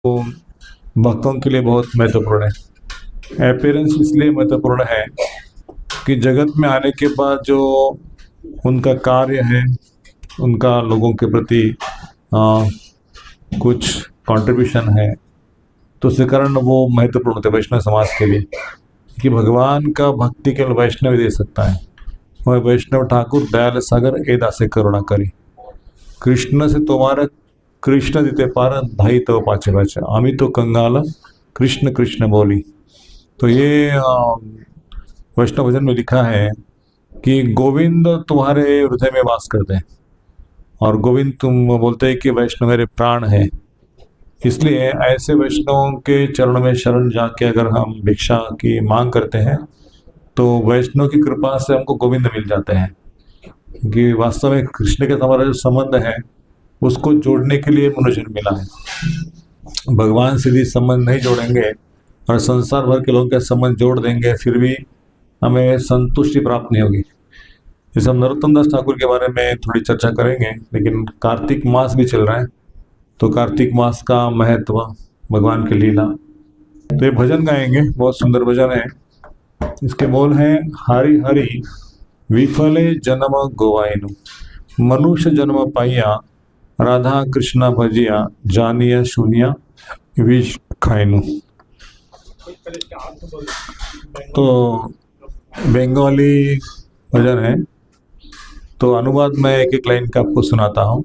तो भक्तों के लिए बहुत महत्वपूर्ण है। अपीयरेंस इसलिए महत्वपूर्ण है कि जगत में आने के बाद जो उनका कार्य है, उनका लोगों के प्रति आ, कुछ कंट्रीब्यूशन है, तो उसके कारण वो महत्वपूर्ण होते हैं वैष्णव समाज के लिए। कि भगवान का भक्ति केवल वैष्णव ही दे सकता है। वह वैष्णव ठाकुर दयाल सागर ए दासे करुणा करी। कृष्ण से तुम्हारा कृष्ण देते पार धाई तो पाचे पाचे, आम्ही तो कंगाल कृष्ण कृष्ण बोली। तो ये वैष्णव भजन में लिखा है कि गोविंद तुम्हारे हृदय में वास करते हैं, और गोविंद तुम बोलते हैं कि वैष्णव मेरे प्राण है। इसलिए ऐसे वैष्णवों के चरणों में शरण जाके अगर हम भिक्षा की मांग करते हैं तो वैष्णव की कृपा से हमको गोविंद मिल जाते हैं। क्योंकि वास्तव में कृष्ण के हमारा जो संबंध है उसको जोड़ने के लिए मनुष्य मिला है। भगवान से भी संबंध नहीं जोड़ेंगे और संसार भर के लोगों के संबंध जोड़ देंगे, फिर भी हमें संतुष्टि प्राप्त नहीं होगी। जैसे हम नरोत्तम दास ठाकुर के बारे में थोड़ी चर्चा करेंगे, लेकिन कार्तिक मास भी चल रहा है, तो कार्तिक मास का महत्व, भगवान की लीला। तो ये भजन गाएंगे, बहुत सुंदर भजन है। इसके बोल हैं, हरि हरि विफले जन्म गोवाइनु, मनुष्य जन्म पाइया राधा कृष्ण भजिया, जानिया शून्या विष खाइनु। तो बंगाली भजन है, तो अनुवाद में एक एक लाइन का आपको सुनाता हूँ।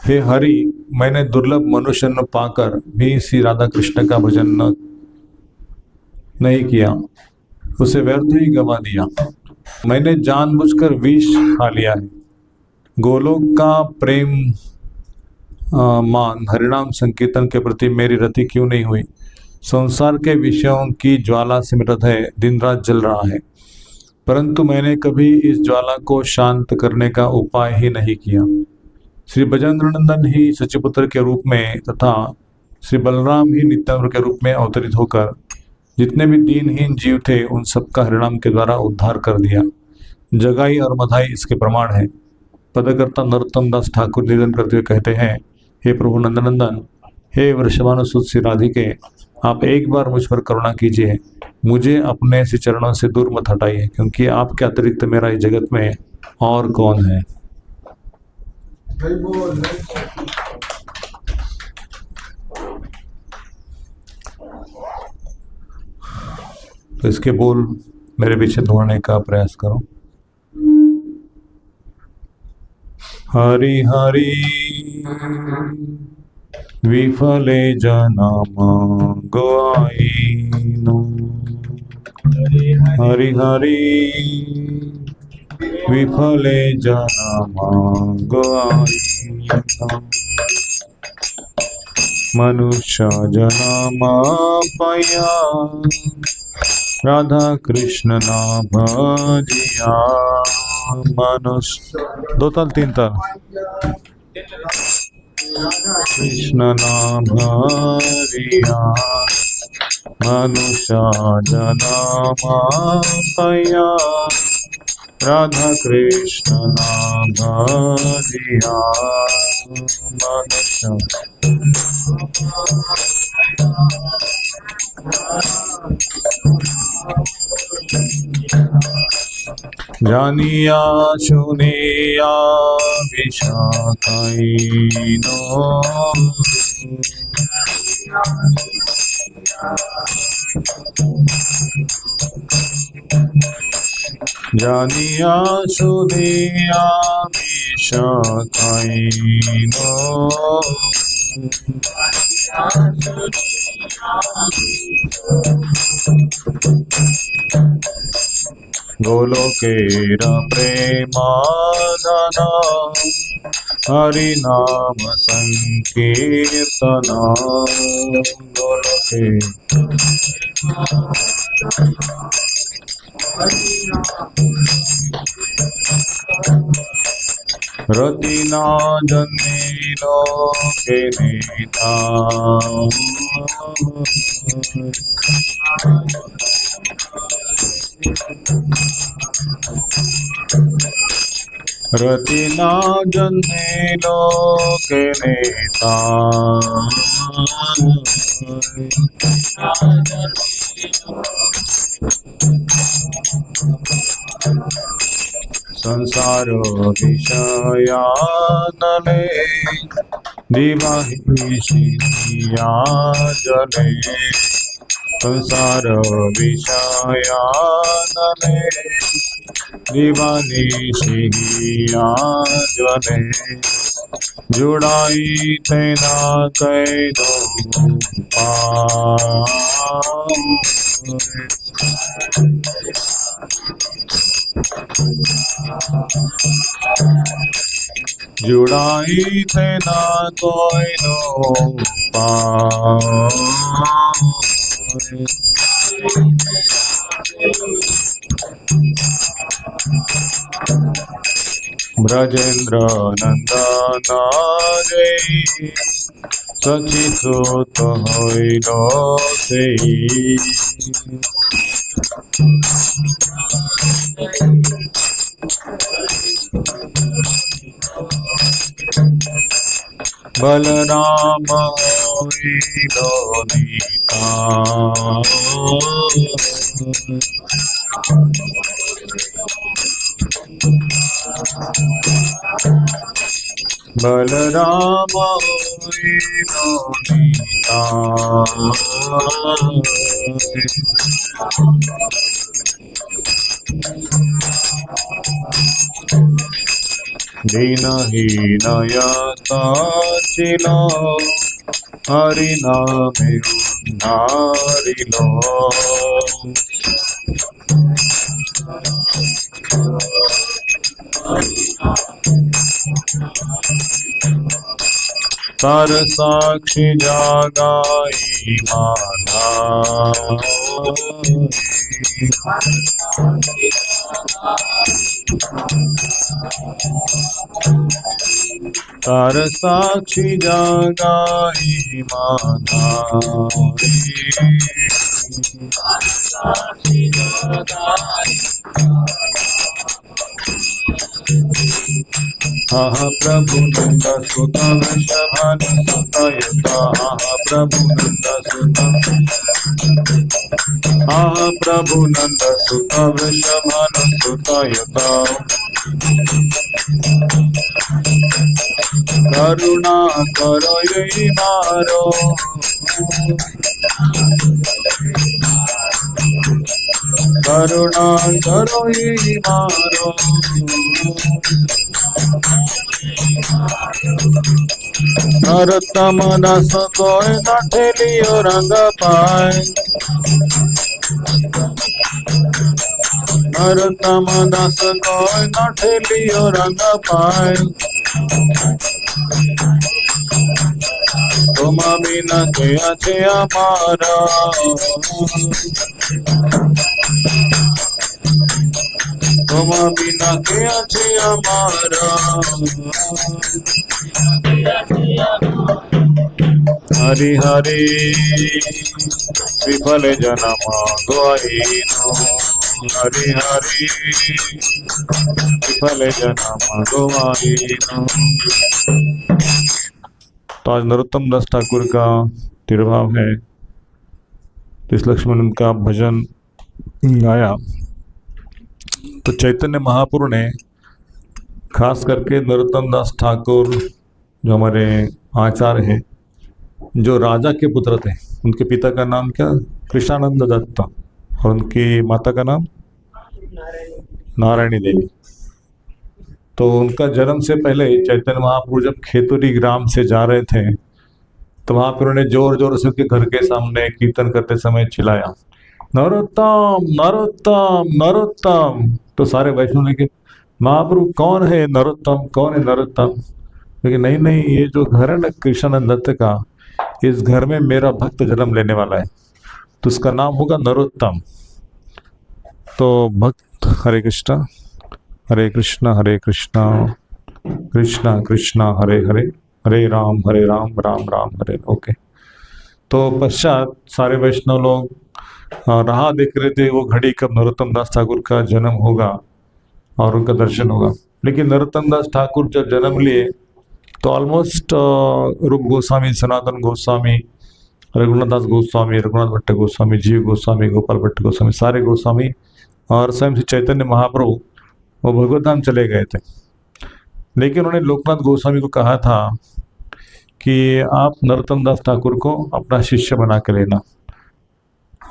हे हरि, मैंने दुर्लभ मनुष्य न पाकर भी श्री राधा कृष्ण का भजन नहीं किया, उसे व्यर्थ ही गवा दिया। मैंने जानबूझकर विष खा लिया है। गोलोक का प्रेम मान हरिनाम संकीर्तन के प्रति मेरी रति क्यों नहीं हुई? संसार के विषयों की ज्वाला से मेरा हृदय दिन रात जल रहा है, परंतु मैंने कभी इस ज्वाला को शांत करने का उपाय ही नहीं किया। श्री बजरंग नंदन ही सचिपुत्र के रूप में तथा श्री बलराम ही नित्यानंद के रूप में अवतरित होकर जितने भी दीनहीन जीव थे उन सबका हरिनाम के द्वारा उद्धार कर दिया। जगाई और मधाई इसके प्रमाण है। पदकर्ता नरोत्तम दास ठाकुर निवेदन करते हुए कहते हैं, हे प्रभु नंदनंदन, हे वृषभानुसुत श्री राधिके, आप एक बार मुझ पर करुणा कीजिए, मुझे अपने से चरणों से दूर मत हटाइए, क्योंकि आपके अतिरिक्त मेरा इस जगत में और कौन है। तो इसके बोल मेरे पीछे ढूंढने का प्रयास करो। हरि हरि विफले जन्म गोवाइनु, हरि हरि विफले जन्म गोवाइनु, मनुष्य जन्म पाया राधा कृष्ण ना भजिया। मनुष्य, दो ताल तीन ताल, कृष्ण ना भजिया, मनुष्य जन्म पाया राधा कृष्ण ना भजिया। मनुष्य जानिया सुनिया विशाखाइनो, जानिया सुनिया विशाखाइनो, गोलोकेरा प्रेमाधना, हरि नाम संकीर्तना। गोलोके रति ना जन्मिनो के नेता, रति ना जन्मे लोके नेता संसार विषयानले दिवाहिषिया जले संसार विषयानले दिवानिशिया जले जुड़ाई तेना कैदो पाए जुड़ाई थे ना कोई नो पाए ब्रजेंद्र नंदना जय सचिसुत होइल सेई बलराम होइल निताय बलराम होइल निताय दीनहीनयता चिलो हरि नामे उन्नारिलो तर साक्षी जागाई माना तर साक्षी जागाई माना आह प्रभु नंद सुत वृषभानु सुत आह प्रभु नंद सुत आह प्रभु नंद सुत वृषभानु सुत करुणा करो ये मारो करुणा करो ये मारो नरोत्तम दास कोई न ठेलियो रंग पाए नरोत्तम दास कोई न ठेलियो रंग पाए तुम बिना के अच्छे हमारा तुम बिना के अच्छे हमारा हरि हरि विफल जन्म गवाईनो हरि हरि विफल जन्म गवाईनो। तो आज नरोत्तम दास ठाकुर का तिरुभाव है, इस लक्ष्मण का भजन गाया। तो चैतन्य महाप्रभु ने खास करके नरोत्तम दास ठाकुर जो हमारे आचार्य हैं, जो राजा के पुत्र थे, उनके पिता का नाम क्या, कृष्णानंद दत्त, और उनकी माता का नाम नारायणी देवी। तो उनका जन्म से पहले चैतन्य महाप्रभु जब खेतुरी ग्राम से जा रहे थे तो वहाँ पर उन्होंने जोर जोर से उनके घर के सामने कीर्तन करते समय चिल्लाया, नरोत्तम नरोत्तम नरोत्तम। तो सारे वैष्णव ने कहा, महाप्रभु कौन है नरोत्तम, कौन है नरोत्तम? लेकिन नहीं नहीं, ये जो घर है ना कृष्णानंद दत्त का, इस घर में मेरा भक्त जन्म लेने वाला है, तो उसका नाम होगा नरोत्तम। तो भक्त हरे कृष्णा हरे कृष्णा कृष्णा कृष्णा हरे हरे, हरे राम राम राम हरे। ओके। तो पश्चात सारे वैष्णव लोग राह देख रहे थे वो घड़ी कब नरोत्तम दास ठाकुर का जन्म होगा और उनका दर्शन होगा। लेकिन नरोत्तम दास ठाकुर जब जन्म लिए तो ऑलमोस्ट रूप गोस्वामी, सनातन गोस्वामी, रघुनाथ दास गोस्वामी, रघुनाथ भट्ट गोस्वामी, जीव गोस्वामी, गोपाल भट्ट गोस्वामी, सारे गोस्वामी और स्वयं श्री चैतन्य महाप्रभु वो भगवत धाम चले गए थे। लेकिन उन्होंने लोकनाथ गोस्वामी को कहा था कि आप नरोत्तम दास ठाकुर को अपना शिष्य बना के लेना।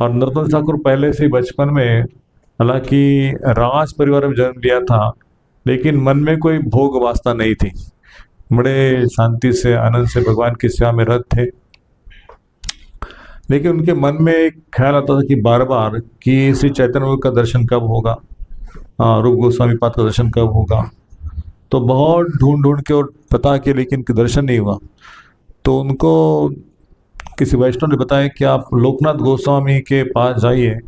और नरोत्तम दास ठाकुर पहले से ही बचपन में, हालांकि राज परिवार में जन्म लिया था, लेकिन मन में कोई भोग वासना नहीं थी। बड़े शांति से, आनंद से भगवान की सेवा में रत थे। लेकिन उनके मन में एक ख्याल आता था कि बार बार कि श्री चैतन्य का दर्शन कब होगा, रूप गोस्वामी पाद का दर्शन कब होगा। तो बहुत ढूंढ ढूंढ के और पता किया, लेकिन दर्शन नहीं हुआ। तो उनको किसी वैष्णव ने बताया कि आप लोकनाथ गोस्वामी के पास जाइए।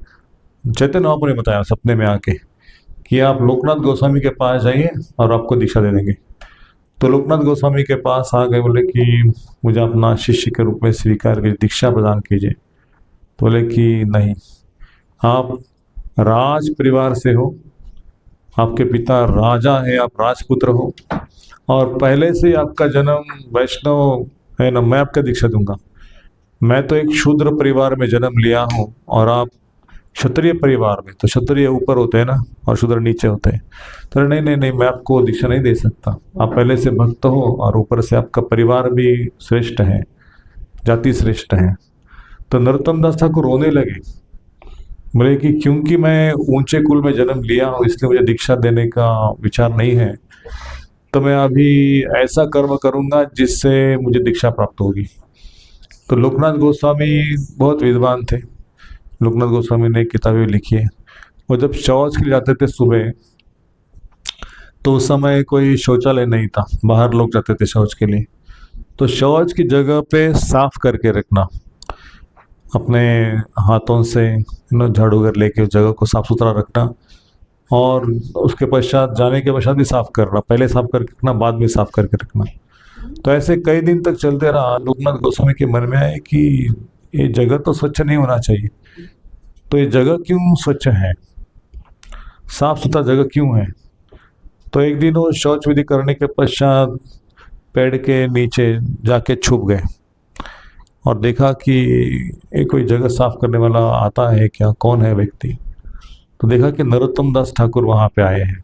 चैतन्य महाप्रभु ने बताया सपने में आके कि आप लोकनाथ गोस्वामी के पास जाइए और आपको दीक्षा दे देंगे। तो लोकनाथ गोस्वामी के पास आ गए, बोले कि मुझे अपना शिष्य के रूप में स्वीकार कीजिए, दीक्षा प्रदान कीजिए। तो बोले कि नहीं, आप राज परिवार से हो, आपके पिता राजा है, आप राजपुत्र हो, और पहले से आपका जन्म वैष्णव है ना, मैं आपका दीक्षा दूंगा। मैं तो एक शूद्र परिवार में जन्म लिया हूँ और आप क्षत्रिय परिवार में, तो क्षत्रिय ऊपर होते हैं ना और शूद्र नीचे होते हैं। तो नहीं नहीं नहीं, मैं आपको दीक्षा नहीं दे सकता। आप पहले से भक्त हो और ऊपर से आपका परिवार भी श्रेष्ठ है, जाति श्रेष्ठ है। तो नरोत्तम दास ठाकुर रोने लगे, बोले कि क्योंकि मैं ऊंचे कुल में जन्म लिया हूँ इसलिए मुझे दीक्षा देने का विचार नहीं है। तो मैं अभी ऐसा कर्म करूँगा जिससे मुझे दीक्षा प्राप्त होगी। तो लोकनाथ गोस्वामी बहुत विद्वान थे। लोकनाथ गोस्वामी ने किताबें लिखी है। वो जब शौच के लिए जाते थे सुबह, तो उस समय कोई शौचालय नहीं था, बाहर लोग जाते थे शौच के लिए। तो शौच की जगह पे साफ करके रखना, अपने हाथों से झाड़ू कर लेके उस जगह को साफ सुथरा रखना, और उसके पश्चात जाने के पश्चात भी साफ करना, पहले साफ करके रखना, बाद में साफ करके रखना। तो ऐसे कई दिन तक चलते रहा। लोकनाथ गोस्वामी के मन में आए कि ये जगह तो स्वच्छ नहीं होना चाहिए, तो ये जगह क्यों स्वच्छ है, साफ सुथरा जगह क्यों है। तो एक दिन वो शौच विधि करने के पश्चात पेड़ के नीचे जाके छुप गए और देखा कि ये कोई जगह साफ करने वाला आता है क्या, कौन है व्यक्ति। तो देखा कि नरोत्तम दास ठाकुर वहाँ पे आए हैं।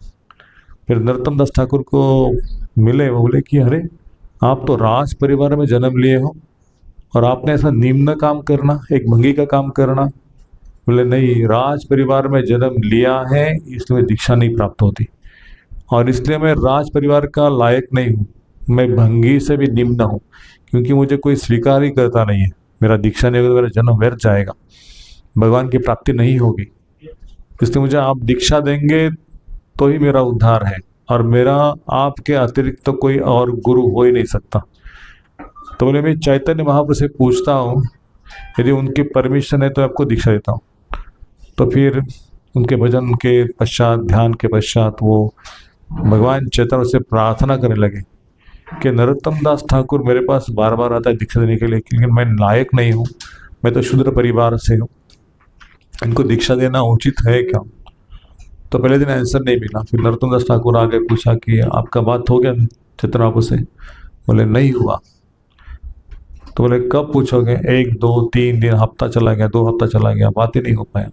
फिर नरोत्तम दास ठाकुर को मिले, वो बोले कि अरे आप तो राज परिवार में जन्म लिए हो और आपने ऐसा निम्न काम करना, एक भंगी का काम करना। बोले नहीं, राज परिवार में जन्म लिया है इसलिए दीक्षा नहीं प्राप्त होती, और इसलिए मैं राज परिवार का लायक नहीं हूँ, मैं भंगी से भी निम्न हूँ, क्योंकि मुझे कोई स्वीकार ही करता नहीं है। मेरा दीक्षा नहीं होगा तो मेरा जन्म व्यर्थ जाएगा, भगवान की प्राप्ति नहीं होगी। इसलिए मुझे आप दीक्षा देंगे तो ही मेरा उद्धार है, और मेरा आपके अतिरिक्त तो कोई और गुरु हो ही नहीं सकता। तो बोले मैं चैतन्य महाप्रभु से पूछता हूँ, यदि उनकी परमिशन है तो आपको दीक्षा देता हूँ। तो फिर उनके भजन के पश्चात, ध्यान के पश्चात वो भगवान चैतन्य से प्रार्थना करने लगे कि नरोत्तम दास ठाकुर मेरे पास बार बार आता है दीक्षा देने के लिए, लेकिन मैं लायक नहीं हूँ, मैं तो शूद्र परिवार से हूँ, इनको दीक्षा देना उचित है क्या। तो पहले दिन आंसर नहीं मिला। फिर नरोत्तम दास ठाकुर आगे पूछा कि आपका बात हो गया चैतन्य महाप्रभु से। बोले नहीं हुआ। तो बोले कब पूछोगे, 1 2 3 दिन, हफ्ता चला गया, 2 हफ्ता चला गया, बात ही नहीं हो पाया,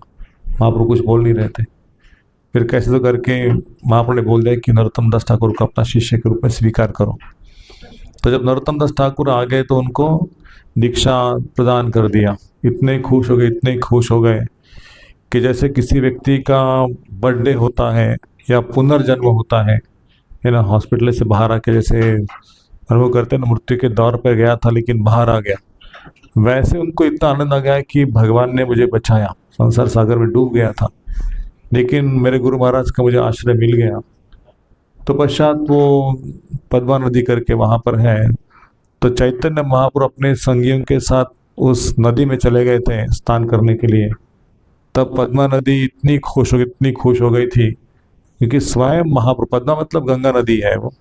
महाप्रभु कुछ बोल नहीं रहे थे। फिर कैसे तो करके महाप्रभु ने बोल दिया कि नरोत्तम दास ठाकुर को अपना शिष्य के रूप में स्वीकार करो। तो जब नरोत्तम दास ठाकुर आ गए तो उनको दीक्षा प्रदान कर दिया। इतने खुश हो गए, इतने खुश हो गए कि जैसे किसी व्यक्ति का बर्थडे होता है या पुनर्जन्म होता है ना, हॉस्पिटल से बाहर आके जैसे अनुभव करते हैं ना, मृत्यु के दौर पर गया था लेकिन बाहर आ गया, वैसे उनको इतना आनंद आ गया कि भगवान ने मुझे बचाया, संसार सागर में डूब गया था लेकिन मेरे गुरु महाराज का मुझे आश्रय मिल गया। तो पश्चात वो पद्मा नदी करके वहाँ पर है, तो चैतन्य महाप्रभु अपने संगियों के साथ उस नदी में चले गए थे स्नान करने के लिए। तब पद्मा नदी इतनी खुश हो गई थी, क्योंकि स्वयं महाप्रभु, पद्मा मतलब गंगा नदी है, वो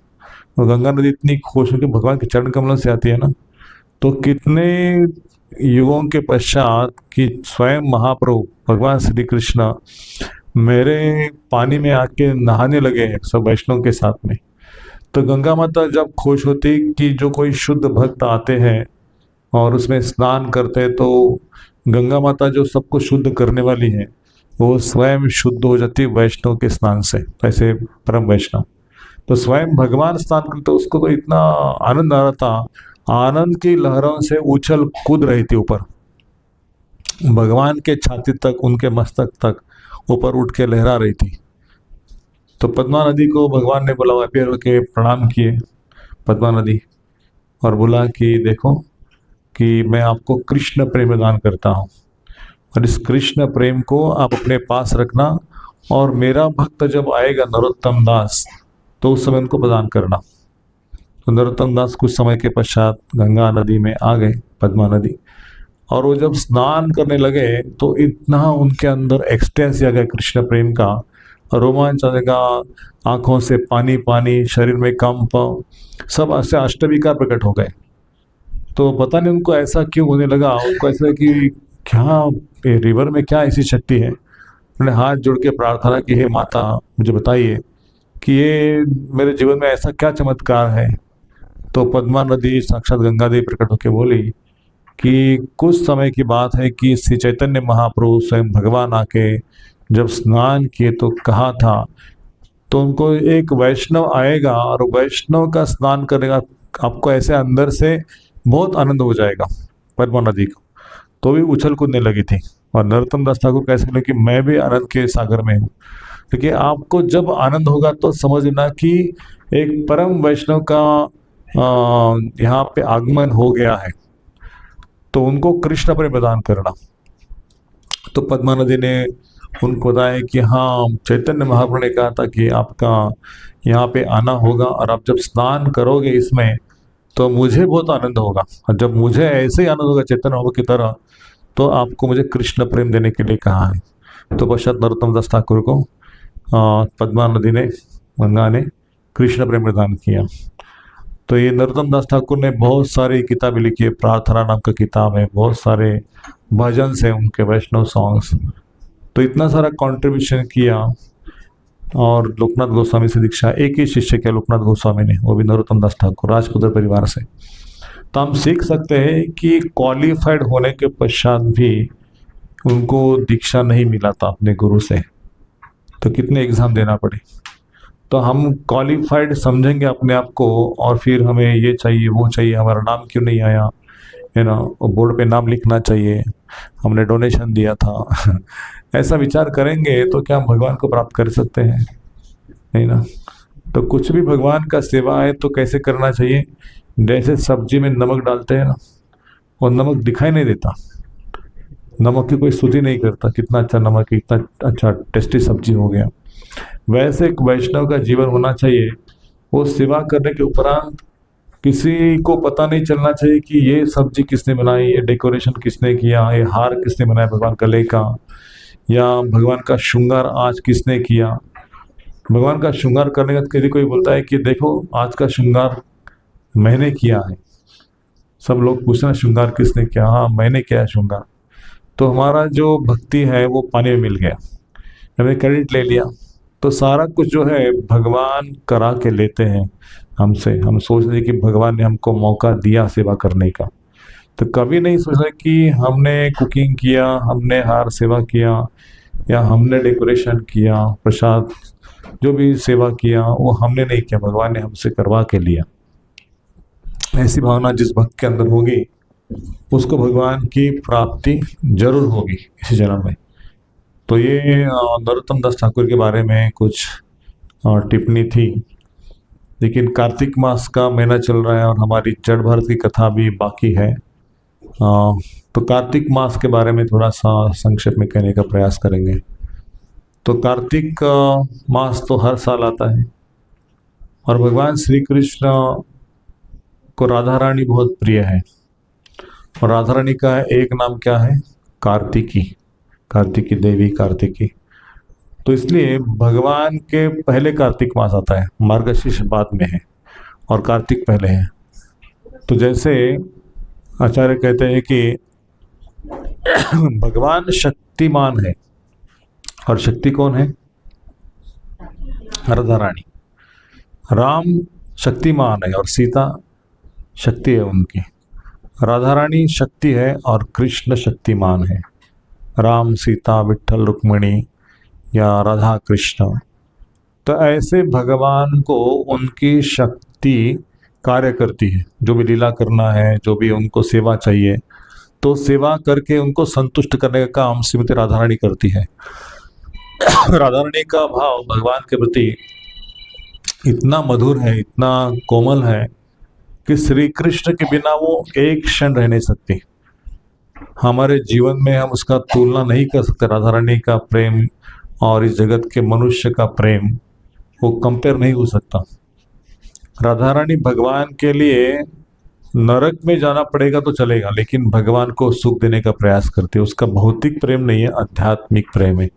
गंगा नदी इतनी खुश होकर भगवान के चरण कमलों से आती है ना। तो कितने युगों के पश्चात कि स्वयं महाप्रभु भगवान श्री कृष्ण मेरे पानी में आके नहाने लगे हैं सब वैष्णव के साथ में। तो गंगा माता जब खुश होती कि जो कोई शुद्ध भक्त आते हैं और उसमें स्नान करते हैं, तो गंगा माता जो सबको शुद्ध करने वाली है वो स्वयं शुद्ध हो जाती है वैष्णव के स्नान से। ऐसे परम वैष्णव तो स्वयं भगवान स्नान करते, तो उसको तो इतना आनंद आ रहा था, आनंद की लहरों से उछल कूद रही थी ऊपर, भगवान के छाती तक, उनके मस्तक तक ऊपर उठ के लहरा रही थी। तो पद्मा नदी को भगवान ने बुलावा, पैर के प्रणाम किए पद्मा नदी, और बोला कि देखो कि मैं आपको कृष्ण प्रेम प्रदान करता हूँ, और इस कृष्ण प्रेम को आप अपने पास रखना, और मेरा भक्त जब आएगा नरोत्तम दास, तो उस समय उनको प्रदान करना। तो नरोत्तम दास कुछ समय के पश्चात गंगा नदी में आ गए, पद्मा नदी, और वो जब स्नान करने लगे तो इतना उनके अंदर एक्सटेंस आ गया कृष्ण प्रेम का, रोमांच आ जाएगा, आंखों से पानी पानी, शरीर में कंप, सब ऐसे अष्टविकार प्रकट हो गए। तो पता नहीं उनको ऐसा क्यों होने लगा, उनको ऐसा कि क्या रिवर में क्या ऐसी शक्ति है। उन्होंने हाथ जोड़ के प्रार्थना की, हे माता मुझे बताइए कि ये मेरे जीवन में ऐसा क्या चमत्कार है। तो पद्मा नदी साक्षात गंगा देवी प्रकट होकर बोली कि कुछ समय की बात है कि श्री चैतन्य महाप्रभु स्वयं भगवान आके जब स्नान किए तो कहा था, तो उनको एक वैष्णव आएगा और वैष्णव का स्नान करेगा, आपको ऐसे अंदर से बहुत आनंद हो जाएगा। पद्मा नदी को तो भी उछल कूदने लगी थी, और नरोत्तम दास ठाकुर कैसे बोले कि मैं भी आनंद के सागर में हूँ। क्योंकि आपको जब आनंद होगा तो समझ लेना कि एक परम वैष्णव का यहाँ पे आगमन हो गया है, तो उनको कृष्ण प्रेम प्रदान करना। तो पद्मा नदी ने उनको बताया कि हाँ, चैतन्य महाप्रभु ने कहा था कि आपका यहाँ पे आना होगा, और आप जब स्नान करोगे इसमें तो मुझे बहुत आनंद होगा, और जब मुझे ऐसे ही आनंद होगा चैतन्य महाप्रभु की तरह, तो आपको मुझे कृष्ण प्रेम देने के लिए कहा है। तो पश्चात नरोत्तम दास ठाकुर को पद्मा नदी ने, गंगा ने कृष्ण प्रेम प्रदान किया। तो ये नरोत्तम दास ठाकुर ने बहुत सारी किताबें लिखी है, प्रार्थना नाम का किताब है, बहुत सारे भजन हैं उनके, वैष्णव सॉन्ग्स। तो इतना सारा कंट्रीब्यूशन किया, और लोकनाथ गोस्वामी से दीक्षा एक ही शिष्य किया लोकनाथ गोस्वामी ने, वो भी नरोत्तम दास ठाकुर राजपुत्र परिवार से। तो हम सीख सकते हैं कि क्वालिफाइड होने के पश्चात भी उनको दीक्षा नहीं मिला था अपने गुरु से, तो कितने एग्जाम देना पड़े। तो हम क्वालिफाइड समझेंगे अपने आप को, और फिर हमें ये चाहिए वो चाहिए, हमारा नाम क्यों नहीं आया, है ना, बोर्ड पे नाम लिखना चाहिए, हमने डोनेशन दिया था ऐसा विचार करेंगे तो क्या हम भगवान को प्राप्त कर सकते हैं? नहीं ना। तो कुछ भी भगवान का सेवा है तो कैसे करना चाहिए, जैसे सब्जी में नमक डालते हैं ना, और नमक दिखाई नहीं देता, नमक की कोई स्तुति नहीं करता, कितना अच्छा नमक है, कितना अच्छा टेस्टी सब्जी हो गया। वैसे एक वैष्णव का जीवन होना चाहिए, वो सेवा करने के उपरांत किसी को पता नहीं चलना चाहिए कि ये सब्जी किसने बनाई, ये डेकोरेशन किसने किया, ये हार किसने बनाया भगवान गले का, या भगवान का श्रृंगार आज किसने किया। भगवान का श्रृंगार करने का यदि कोई बोलता है कि देखो आज का श्रृंगार मैंने किया है, सब लोग पूछना श्रृंगार किसने किया, हाँ मैंने किया श्रृंगार, तो हमारा जो भक्ति है वो पानी में मिल गया, हमने क्रेडिट ले लिया। तो सारा कुछ जो है भगवान करा के लेते हैं हमसे। हम सोच रहे कि भगवान ने हमको मौका दिया सेवा करने का, तो कभी नहीं सोचा कि हमने कुकिंग किया, हमने हार सेवा किया, या हमने डेकोरेशन किया, प्रसाद जो भी सेवा किया वो हमने नहीं किया, भगवान ने हमसे करवा के लिया। ऐसी भावना जिस भक्त के अंदर होगी उसको भगवान की प्राप्ति जरूर होगी इसी जन्म में। तो ये नरोत्तम दास ठाकुर के बारे में कुछ टिप्पणी थी। लेकिन कार्तिक मास का महीना चल रहा है और हमारी जड़ भारत की कथा भी बाकी है, तो कार्तिक मास के बारे में थोड़ा सा संक्षेप में कहने का प्रयास करेंगे। तो कार्तिक मास तो हर साल आता है, और भगवान श्री कृष्ण को राधा रानी बहुत प्रिय है, और राधा रानी का एक नाम क्या है, कार्तिकी, कार्तिकी देवी, कार्तिकी। तो इसलिए भगवान के पहले कार्तिक मास आता है, मार्गशीर्ष बाद में है और कार्तिक पहले है। तो जैसे आचार्य कहते हैं कि भगवान शक्तिमान है, और शक्ति कौन है? राधा रानी। राम शक्तिमान है और सीता शक्ति है उनकी। राधा रानी शक्ति है और कृष्ण शक्तिमान है। राम सीता विट्ठल रुक्मिणी या राधा कृष्ण, तो ऐसे भगवान को उनकी शक्ति कार्य करती है। जो भी लीला करना है, जो भी उनको सेवा चाहिए, तो सेवा करके उनको संतुष्ट करने का काम श्रीमती राधा रानी करती है। राधा रानी का भाव भगवान के प्रति इतना मधुर है, इतना कोमल है कि श्री कृष्ण के बिना वो एक क्षण रह नहीं सकती। हमारे जीवन में हम उसका तुलना नहीं कर सकते। राधा रानी का प्रेम और इस जगत के मनुष्य का प्रेम, वो कंपेयर नहीं हो सकता। राधा रानी भगवान के लिए नरक में जाना पड़ेगा तो चलेगा, लेकिन भगवान को सुख देने का प्रयास करती है। उसका भौतिक प्रेम नहीं है, आध्यात्मिक प्रेम है।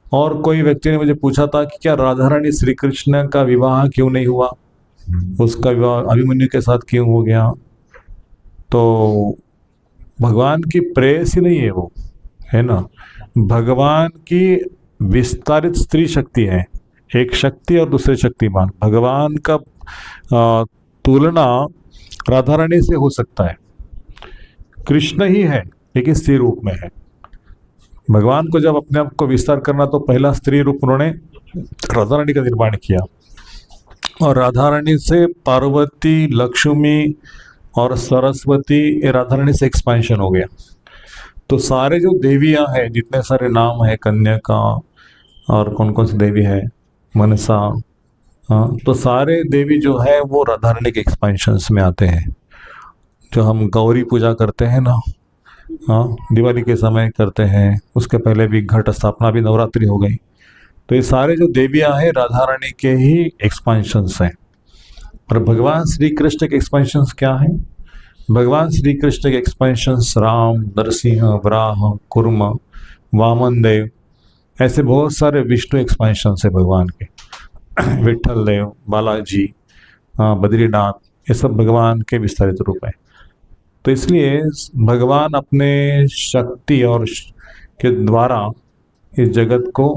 और कोई व्यक्ति ने मुझे पूछा था कि क्या राधा रानी श्री कृष्ण का विवाह क्यों नहीं हुआ, उसका विवाह अभिमन्यु के साथ क्यों हो गया? तो भगवान की प्रेयसी नहीं है वो, है ना। भगवान की विस्तारित स्त्री शक्ति है, एक शक्ति और दूसरे शक्तिमान। भगवान का तुलना राधा रानी से हो सकता है। कृष्ण ही है लेकिन स्त्री रूप में है। भगवान को जब अपने आप को विस्तार करना, तो पहला स्त्री रूप उन्होंने राधा रानी का निर्माण किया, और राधा रानी से पार्वती, लक्ष्मी और सरस्वती, ये राधा रानी से एक्सपेंशन हो गया। तो सारे जो देवियां हैं, जितने सारे नाम है, कन्या और कौन कौन सी देवी है, मनसा, हाँ, तो सारे देवी जो है वो राधा रानी के एक्सपेंशंस में आते हैं। जो हम गौरी पूजा करते हैं ना, हाँ, दिवाली के समय करते हैं, उसके पहले भी घट स्थापना भी नवरात्रि हो गई। तो ये सारे जो देवियां हैं राधा रानी के ही एक्सपेंशंस हैं। और भगवान श्री कृष्ण के एक्सपेंशंस क्या हैं? भगवान श्री कृष्ण के एक्सपेंशंस राम, नरसिंह, वराह, कुर्म, वामन देव, ऐसे बहुत सारे विष्णु एक्सपेंशंस है भगवान के। विट्ठल देव, बालाजी, बद्रीनाथ, ये सब भगवान के विस्तारित रूप है। तो इसलिए भगवान अपने शक्ति और के द्वारा इस जगत को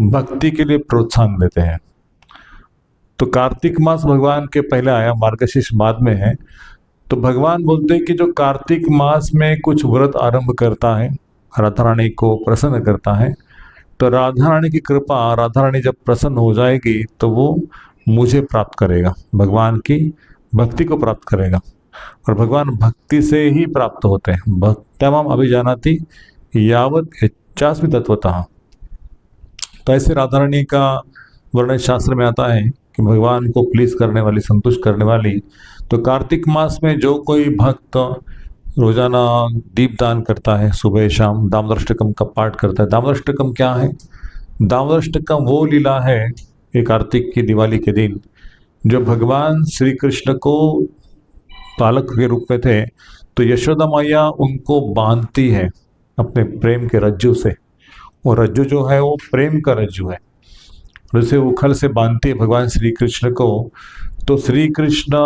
भक्ति के लिए प्रोत्साहन देते हैं। तो कार्तिक मास भगवान के पहले आया, मार्गशीर्ष बाद में है। तो भगवान बोलते हैं कि जो कार्तिक मास में कुछ व्रत आरंभ करता है, राधा रानी को प्रसन्न करता है, तो राधा रानी की कृपा, राधा रानी जब प्रसन्न हो जाएगी तो वो मुझे प्राप्त करेगा, भगवान की भक्ति को प्राप्त करेगा। और भगवान भक्ति से ही प्राप्त होते हैं। भक्त्यामाम अभिजानाति यावत इच्छास्मि तत्वतः। तो ऐसे राधा रानी का वर्णन शास्त्र में आता है कि भगवान को प्लीज करने वाली, संतुष्ट करने वाली। तो कार्तिक मास में जो कोई भक्त रोजाना दीपदान करता है, सुबह शाम दामोदराष्टकम का पाठ करता है। दामोदराष्टकम क्या है? दामोदराष्टकम वो लीला है ये कार्तिक की दिवाली के दिन, जो भगवान श्री कृष्ण को बालक के रूप में थे, तो यशोदा मैया उनको बांधती है अपने प्रेम के रज्जू से। वो रज्जू जो है वो प्रेम का रज्जू है, उसे उखल से बांधती है भगवान श्री कृष्ण को। तो श्री कृष्ण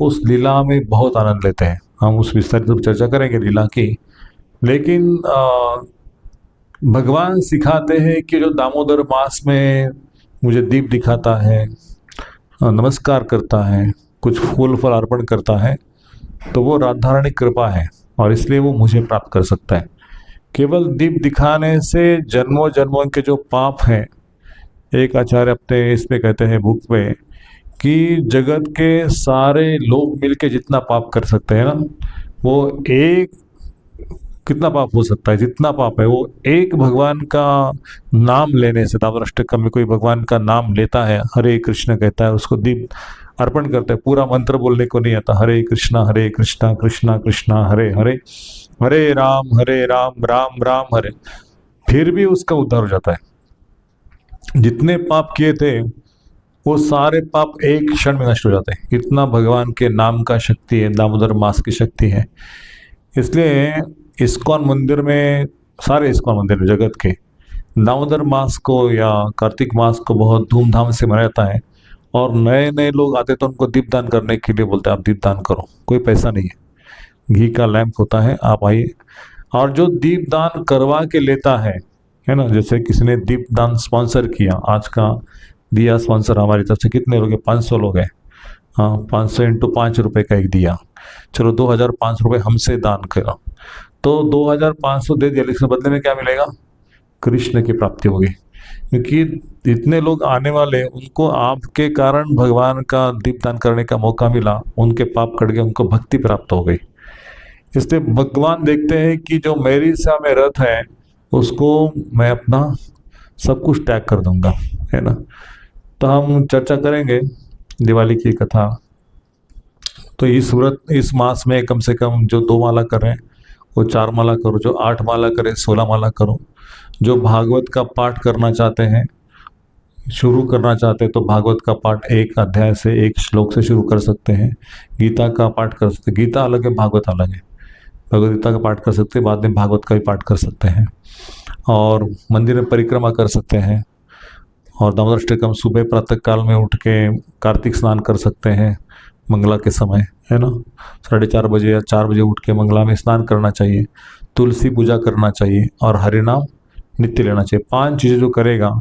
उस लीला में बहुत आनंद लेते हैं। हम उस विस्तारित रूप चर्चा करेंगे लीला की। लेकिन भगवान सिखाते हैं कि जो दामोदर मास में मुझे दीप दिखाता है, नमस्कार करता है, कुछ फूल फल अर्पण करता है, तो वो राधा रानी कृपा है और इसलिए वो मुझे प्राप्त कर सकता है। केवल दीप दिखाने से जन्मों जन्मों के जो पाप हैं, एक आचार्य अपने इसमें कहते हैं बुक में कि जगत के सारे लोग मिलके जितना पाप कर सकते हैं ना, वो एक कितना पाप हो सकता है? जितना पाप है वो एक भगवान का नाम लेने से। दामोदराष्टकम में कोई भगवान का नाम लेता है, हरे कृष्ण कहता है, उसको दीप अर्पण करता है। पूरा मंत्र बोलने को नहीं आता, हरे कृष्णा कृष्णा कृष्णा हरे हरे, हरे राम राम राम हरे, फिर भी उसका उद्धार हो जाता है। जितने पाप किए थे वो सारे पाप एक क्षण में नष्ट हो जाते हैं। इतना भगवान के नाम का शक्ति है, दामोदर मास की शक्ति है। इसलिए इस्कॉन मंदिर में, सारे इस्कॉन मंदिर में जगत के, दामोदर मास को या कार्तिक मास को बहुत धूमधाम से मनाया जाता है। और नए नए लोग आते तो उनको दीपदान करने के लिए बोलते हैं आप दीपदान करो, कोई पैसा नहीं है, घी का लैंप होता है, आप आइए। और जो दीपदान करवा के लेता है है ना। जैसे किसी ने दीपदान स्पॉन्सर किया, आज का दिया स्पॉन्सर हमारी तरफ से कितने लोग हैं, 500 लोग हैं। हाँ, 500 इंटू 5 रुपये का एक दिया, चलो 2500 रुपये हमसे दान करा, तो 2500 दे दिया, लेकिन बदले में क्या मिलेगा, कृष्ण की प्राप्ति होगी। क्योंकि इतने लोग आने वाले, उनको आपके कारण भगवान का दीपदान करने का मौका मिला, उनके पाप कट गए, उनको भक्ति प्राप्त हो गई। इसलिए भगवान देखते हैं कि जो मेरी सेवा में रत है उसको मैं अपना सब कुछ त्याग कर दूंगा, है ना। तो हम चर्चा करेंगे दिवाली की कथा। तो इस व्रत, इस मास में कम से कम जो 2 माला कर रहे हैं वो 4 माला करो, जो 8 माला करें 16 माला करो। जो भागवत का पाठ करना चाहते हैं, शुरू करना चाहते हैं, तो भागवत का पाठ एक अध्याय से, एक श्लोक से शुरू कर सकते हैं। गीता का पाठ कर सकते हैं, गीता अलग है भागवत अलग है। भगवद गीता का पाठ कर सकते हैं, बाद में भागवत का भी पाठ कर सकते हैं। और मंदिर में परिक्रमा कर सकते हैं। और दामोदराष्टकम सुबह प्रातः काल में उठ के कार्तिक स्नान कर सकते हैं मंगला के समय, है ना। 4:30 बजे या 4 बजे उठ के मंगला में स्नान करना चाहिए, तुलसी पूजा करना चाहिए और हरि नाम नित्य लेना चाहिए। 5 चीज़ें जो करेगा,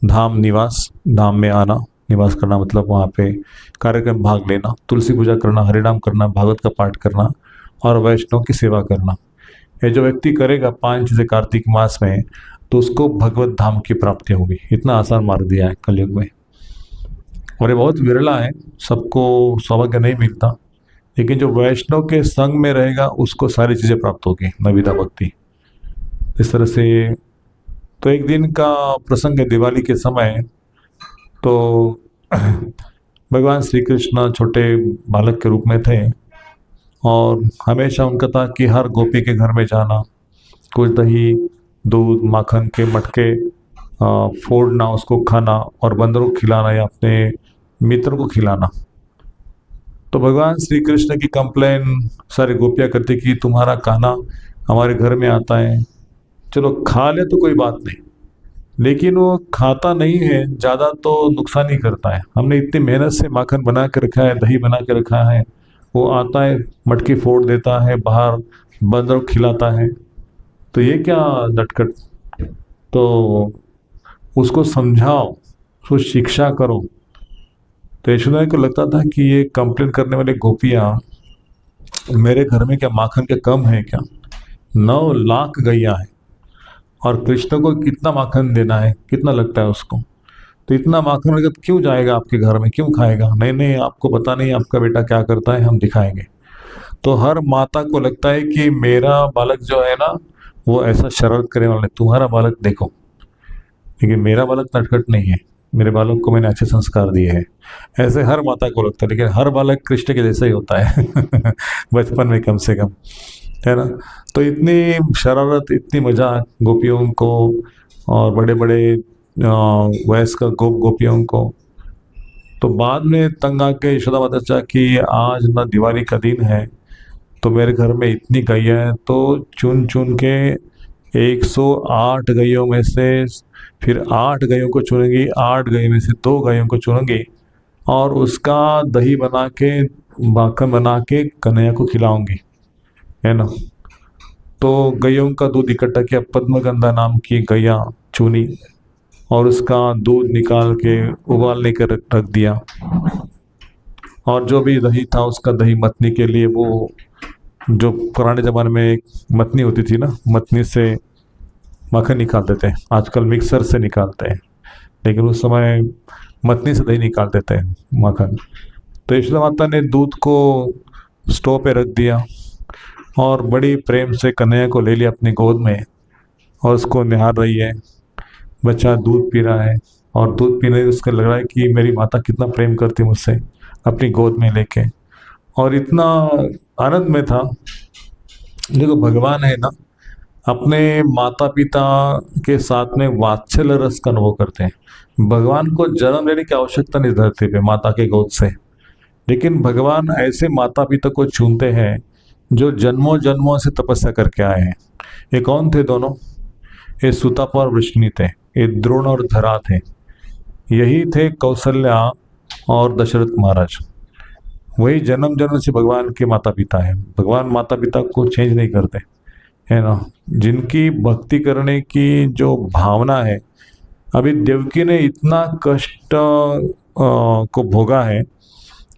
धाम निवास, धाम में आना, निवास करना मतलब वहाँ पे कार्यक्रम में भाग लेना, तुलसी पूजा करना, हरिनाम करना, भागवत का पाठ करना और वैष्णव की सेवा करना। ये जो व्यक्ति करेगा 5 चीज़ें कार्तिक मास में, तो उसको भगवत धाम की प्राप्ति होगी। इतना आसान मार्ग दिया है कलयुग में, और ये बहुत विरला है, सबको सौभाग्य नहीं मिलता। लेकिन जो वैष्णव के संग में रहेगा उसको सारी चीज़ें प्राप्त होगी, नविदा भक्ति। इस तरह से तो एक दिन का प्रसंग है दिवाली के समय। तो भगवान श्री कृष्ण छोटे बालक के रूप में थे, और हमेशा उनका था कि हर गोपी के घर में जाना, कुछ दही दूध माखन के मटके फोड़ना, उसको खाना और बंदरों को खिलाना या अपने मित्रों को खिलाना। तो भगवान श्री कृष्ण की कंप्लेन सारी गोपियाँ करती कि तुम्हारा खाना हमारे घर में आता है, चलो खा ले तो कोई बात नहीं, लेकिन वो खाता नहीं है, ज़्यादा तो नुकसान ही करता है। हमने इतनी मेहनत से माखन बना के रखा है, दही बना के रखा है, वो आता है मटकी फोड़ देता है, बाहर बंदरों को खिलाता है, तो ये क्या नटखट। तो उसको समझाओ, उसको शिक्षा करो। तो यशोदा को लगता था कि ये कंप्लेन करने वाले गोपियाँ, मेरे घर में क्या माखन के कम है क्या, 9 लाख गैया है, और कृष्ण को कितना माखन देना है, कितना लगता है उसको, तो इतना माखन लगता क्यों जाएगा आपके घर में, क्यों खाएगा। नहीं नहीं, आपको पता नहीं आपका बेटा क्या करता है, हम दिखाएंगे। तो हर माता को लगता है कि मेरा बालक जो है ना वो ऐसा शरारत करने वाला है, तुम्हारा बालक देखो, लेकिन मेरा बालक नटखट नहीं है, मेरे बालक को मैंने अच्छे संस्कार दिए हैं। ऐसे हर माता को लगता है, लेकिन हर बालक कृष्ण के जैसा ही होता है बचपन में कम से कम, है ना। तो इतनी शरारत, इतनी मजाक गोपियों को, और बड़े बड़े वयस्क गोपियों को। तो बाद में तंग आके यशोदा माता चाहा कि आज ना दिवाली का दिन है, तो मेरे घर में इतनी गैया है, तो चुन चुन के 108 गैयों में से फिर 8 गैयों को चुनेंगी, 8 गैयों में से 2 गैयों को चुनेंगी, और उसका दही बना के, माखन बना के कन्हैया को खिलाऊंगी, है ना। तो गैयों का दूध इकट्ठा किया, पद्मगंधा नाम की गैया चुनी, और उसका दूध निकाल के उबालने के रख दिया, और जो भी दही था उसका दही मतने के लिए, वो जो पुराने ज़माने में एक मतनी होती थी ना, मतनी से माखन निकालते थे, आजकल मिक्सर से निकालते हैं, लेकिन उस समय मतनी से दही निकालते थे माखन। तो यशोदा माता ने दूध को स्टोव पे रख दिया, और बड़ी प्रेम से कन्हैया को ले लिया अपनी गोद में, और उसको निहार रही है। बच्चा दूध पी रहा है, और दूध पीने से उसको लग रहा है कि मेरी माता कितना प्रेम करती मुझसे, अपनी गोद में लेके, और इतना आनंद में था। देखो भगवान है ना, अपने माता पिता के साथ में वात्सल्य रस का अनुभव करते हैं। भगवान को जन्म लेने की आवश्यकता नहीं धरती पे माता के गोद से, लेकिन भगवान ऐसे माता पिता को चुनते हैं जो जन्मों जन्मों से तपस्या करके आए हैं। ये कौन थे दोनों, ये सुतपा और वृष्णि थे, ये द्रोण और धरा थे, यही थे कौशल्या और दशरथ महाराज। वही जन्म जन्म से भगवान के माता पिता हैं। भगवान माता पिता को चेंज नहीं करते, है ना, जिनकी भक्ति करने की जो भावना है। अभी देवकी ने इतना कष्ट को भोगा है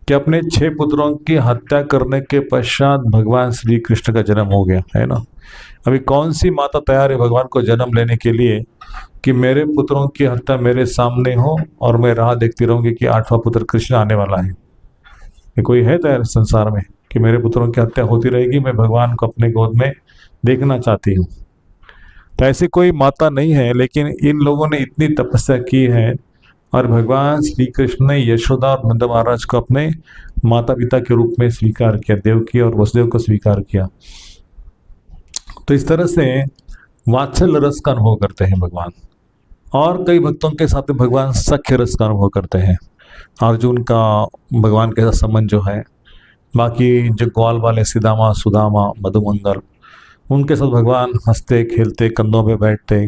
कि अपने 6 पुत्रों की हत्या करने के पश्चात भगवान श्री कृष्ण का जन्म हो गया, है ना। अभी कौन सी माता तैयार है भगवान को जन्म लेने के लिए कि मेरे पुत्रों की हत्या मेरे सामने हो और मैं राह देखती रहूंगी कि 8वां पुत्र कृष्ण आने वाला है। ये कोई है तैयार संसार में कि मेरे पुत्रों की हत्या होती रहेगी, मैं भगवान को अपने गोद में देखना चाहती हूँ। तो ऐसी कोई माता नहीं है, लेकिन इन लोगों ने इतनी तपस्या की है और भगवान श्री कृष्ण ने यशोदा और नंद महाराज को अपने माता पिता के रूप में स्वीकार किया, देवकी और वसुदेव को स्वीकार किया। तो इस तरह से वात्सल्य रस का अनुभव करते हैं भगवान। और कई भक्तों के साथ भगवान सख्य रस का अनुभव करते हैं। अर्जुन का भगवान के साथ संबंध जो है, बाकी जो ग्वाल वाले सीदामा सुदामा मधुमंगल, उनके साथ भगवान हंसते खेलते कंधों पे बैठते,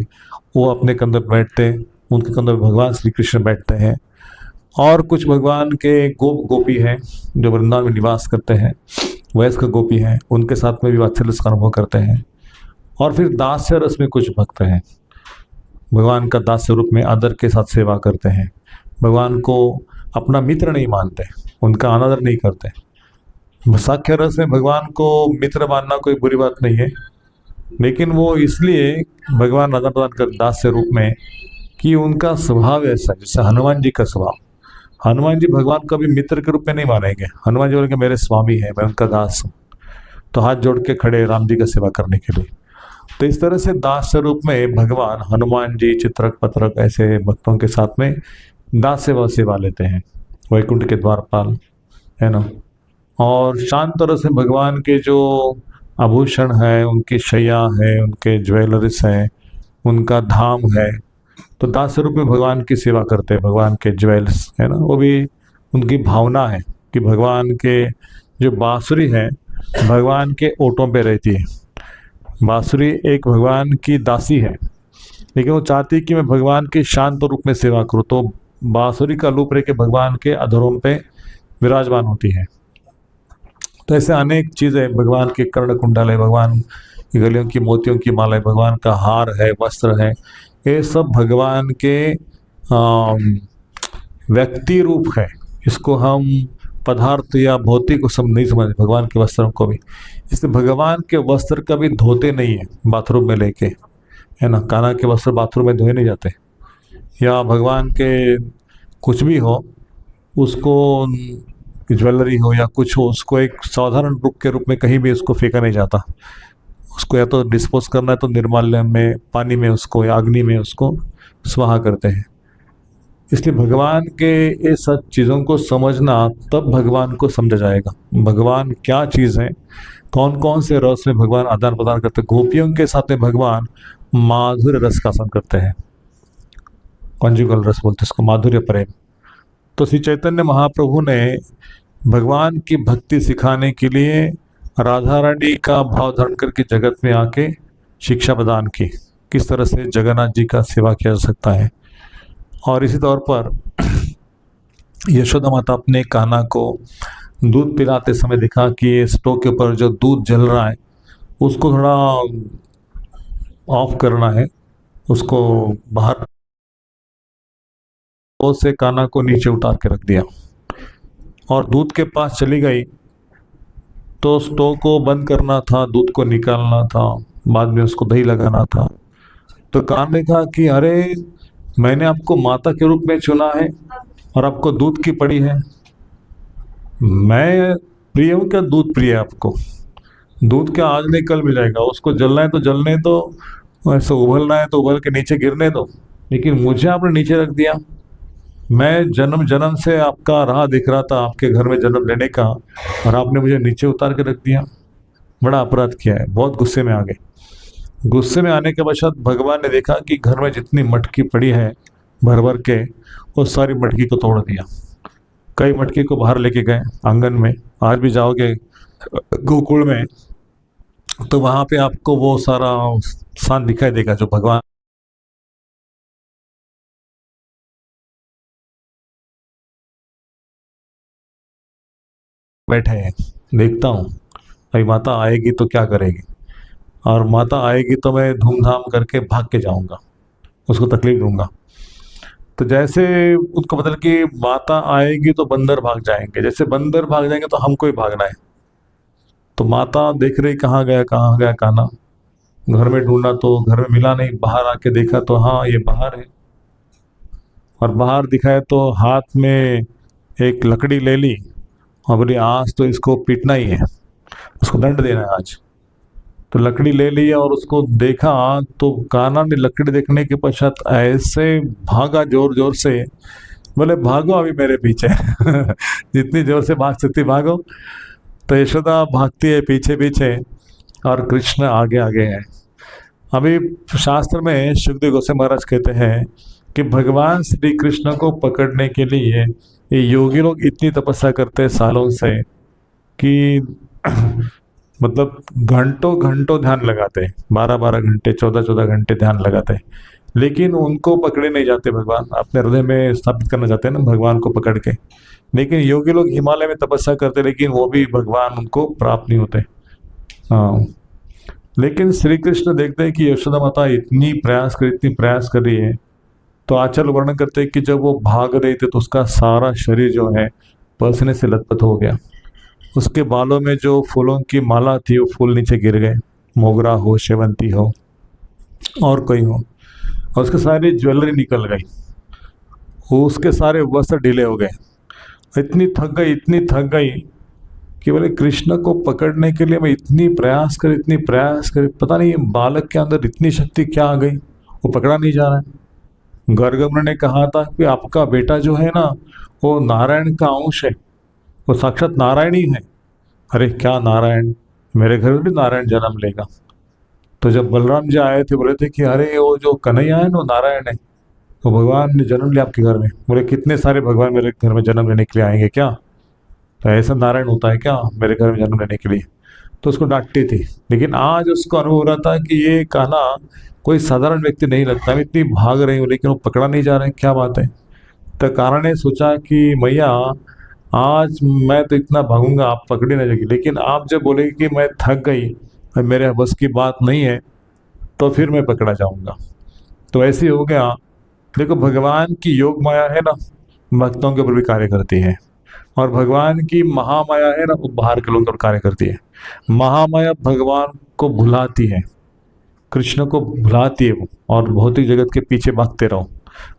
वो अपने कंधों पे बैठते, उनके कंधों पे भगवान श्री कृष्ण बैठते हैं। और कुछ भगवान के गोप गोपी हैं जो वृंदावन में निवास करते हैं, वयस्क गोपी हैं, उनके साथ में भी वात्सल्य रस का अनुभव करते हैं। और फिर दास्य रस में कुछ भक्त हैं, भगवान का दास्य रूप में आदर के साथ सेवा करते हैं, भगवान को अपना मित्र नहीं मानते, उनका अनादर नहीं करते। साख्य रस में भगवान को मित्र मानना कोई बुरी बात नहीं है, लेकिन वो इसलिए भगवान आदान प्रदान कर दास्य रूप में कि उनका स्वभाव ऐसा है। जैसे हनुमान जी का स्वभाव, हनुमान जी भगवान को भी मित्र के रूप में नहीं मानेंगे। हनुमान जी बोलेंगे मेरे स्वामी है, मैं उनका दास हूँ, तो हाथ जोड़ के खड़े राम जी का सेवा करने के लिए। तो इस तरह से दास स्वरूप में भगवान हनुमान जी, चित्रक पत्रक ऐसे भक्तों के साथ में दास सेवा लेते हैं, वैकुंठ के द्वारपाल, है ना। और शांत तरह से भगवान के जो आभूषण है, उनकी शैया है, उनके ज्वेलरीज हैं, उनका धाम है, तो दास स्वरूप में भगवान की सेवा करते हैं। भगवान के ज्वेल्स है ना, वो भी उनकी भावना है कि भगवान के जो बांसुरी है भगवान के ओठों पे रहती है। बांसुरी एक भगवान की दासी है, लेकिन वो चाहती है कि मैं भगवान की शांत रूप में सेवा करूँ, तो बांसुरी का रूप रह के भगवान के अधरों पे विराजमान होती है। तो ऐसे अनेक चीज़ें, भगवान के कर्ण कुंडल है, भगवान की गलियों की मोतियों की माला है, भगवान का हार है, वस्त्र है, ये सब भगवान के व्यक्ति रूप है। इसको हम पदार्थ या भौतिक को सब नहीं समझ, भगवान के वस्त्रों को भी। इसलिए भगवान के वस्त्र कभी धोते नहीं है बाथरूम में लेके, है ना। कान्हा के वस्त्र बाथरूम में धोए नहीं जाते, या भगवान के कुछ भी हो, उसको ज्वेलरी हो या कुछ हो, उसको एक साधारण रूप के रूप में कहीं भी उसको फेंका नहीं जाता। उसको या तो डिस्पोज करना है तो निर्माल्य में, पानी में उसको, या अग्नि में उसको स्वाहा करते हैं। इसलिए भगवान के ये सब चीज़ों को समझना, तब भगवान को समझा जाएगा भगवान क्या चीज़ है, कौन कौन से रस में भगवान आदान प्रदान करते हैं। गोपियों के साथ में भगवान माधुर्य रस का आसन करते हैं, कॉन्जुगल रस बोलते हैं इसको, माधुर्य प्रेम। तो श्री चैतन्य महाप्रभु ने भगवान की भक्ति सिखाने के लिए राधा रानी का भाव धारण करके जगत में आके शिक्षा प्रदान की, किस तरह से जगन्नाथ जी का सेवा किया जा सकता है। और इसी तौर पर यशोदा माता अपने कान्हा को दूध पिलाते समय दिखा कि स्टोव के ऊपर जो दूध जल रहा है उसको थोड़ा ऑफ करना है, उसको बाहर से कान्हा को नीचे उतार के रख दिया और दूध के पास चली गई। तो स्टोव को बंद करना था, दूध को निकालना था, बाद में उसको दही लगाना था। तो कान्हा ने कहा कि अरे, मैंने आपको माता के रूप में चुना है और आपको दूध की पड़ी है। मैं प्रिय हूँ क्या दूध प्रिय है आपको? दूध क्या आज नहीं कल मिल जाएगा, उसको जलना है तो जलने दो, ऐसे उबलना है तो उबल के नीचे गिरने दो, लेकिन मुझे आपने नीचे रख दिया। मैं जन्म जन्म से आपका राह दिख रहा था आपके घर में जन्म लेने का, और आपने मुझे नीचे उतार के रख दिया। बड़ा अपराध किया है। बहुत गुस्से में आ गए। गुस्से में आने के पश्चात भगवान ने देखा कि घर में जितनी मटकी पड़ी है भर भर के, वो सारी मटकी को तोड़ दिया। कई मटकी को बाहर लेके गए आंगन में। आज भी जाओगे गोकुल में तो वहां पे आपको वो सारा स्थान दिखाई देगा जो भगवान बैठे हैं। देखता हूँ भाई, माता आएगी तो क्या करेगी। और माता आएगी तो मैं धूमधाम करके भाग के जाऊंगा, उसको तकलीफ दूंगा। तो जैसे उनको पता कि माता आएगी तो बंदर भाग जाएंगे, जैसे बंदर भाग जाएंगे तो हमको ही भागना है। तो माता देख रही कहाँ गया कहाँ गया कान्हा, घर में ढूंढा तो घर में मिला नहीं, बाहर आके देखा तो हाँ ये बाहर है। और बाहर दिखाया तो हाथ में एक लकड़ी ले ली और बोली आज तो इसको पीटना ही है, उसको दंड देना है आज। तो लकड़ी ले ली और उसको देखा तो कान्हा ने लकड़ी देखने के पश्चात ऐसे भागा जोर जोर से, बोले भागो अभी मेरे पीछे जितनी जोर से भाग सकती भागो। तो यशोदा भागती है पीछे पीछे और कृष्ण आगे आगे है। अभी शास्त्र में सुखदेव गोस्वामी महाराज कहते हैं कि भगवान श्री कृष्ण को पकड़ने के लिए ये योगी लोग इतनी तपस्या करते हैं सालों से कि मतलब घंटों घंटों ध्यान लगाते हैं, 12-12 घंटे 14-14 घंटे ध्यान लगाते हैं, लेकिन उनको पकड़े नहीं जाते। भगवान अपने हृदय में स्थापित करना चाहते हैं ना भगवान को पकड़ के, लेकिन योगी लोग हिमालय में तपस्या करते लेकिन वो भी भगवान उनको प्राप्त नहीं होते। हाँ, लेकिन श्री कृष्ण देखते हैं कि यशोदा माता इतनी प्रयास कर रही है। तो आचार्य वर्णन करते हैं कि जब वो भाग रहे थे तो उसका सारा शरीर जो है पसीने से लथपथ हो गया। उसके बालों में जो फूलों की माला थी वो फूल नीचे गिर गए, मोगरा हो, शेवंती हो और कोई हो, और उसके सारी ज्वेलरी निकल गई, उसके सारे वस्त्र ढीले हो गए। इतनी थक गई कि बोले कृष्ण को पकड़ने के लिए मैं इतनी प्रयास कर, पता नहीं बालक के अंदर इतनी शक्ति क्या आ गई, वो पकड़ा नहीं जा रहा है। गर्ग ने कहा था कि आपका बेटा जो है ना वो नारायण का अंश है, वो साक्षात नारायण ही है। अरे क्या नारायण, मेरे घर में भी नारायण जन्म लेगा। तो जब बलराम जी आए थे बोले थे कि अरे वो जो कन्हैया है ना वो नारायण है, तो भगवान ने जन्म लिया आपके घर में। बोले कितने सारे भगवान मेरे घर में जन्म लेने के लिए आएंगे क्या, तो ऐसा नारायण होता है क्या मेरे घर में जन्म लेने के लिए। तो उसको डांटती थी, लेकिन आज उसको अनुभव हो रहा था कि ये कान्हा कोई साधारण व्यक्ति नहीं लगता, मैं इतनी भाग रही हूँ लेकिन वो पकड़ा नहीं जा रहे, क्या बात है। तो कान्हा ने सोचा कि मैया आज मैं तो इतना भागूंगा आप पकड़ी नहीं जाएगी, लेकिन आप जब बोलेगी कि मैं थक गई और मेरे बस की बात नहीं है तो फिर मैं पकड़ा जाऊंगा। तो ऐसे ही हो गया। देखो भगवान की योग माया है ना भक्तों के ऊपर भी कार्य करती है, और भगवान की महामाया है ना वो बाहर के लोगों पर कार्य करती है। महामाया भगवान को भुलाती है, कृष्ण को भुलाती है वो, और भौतिक जगत के पीछे भागते रहो,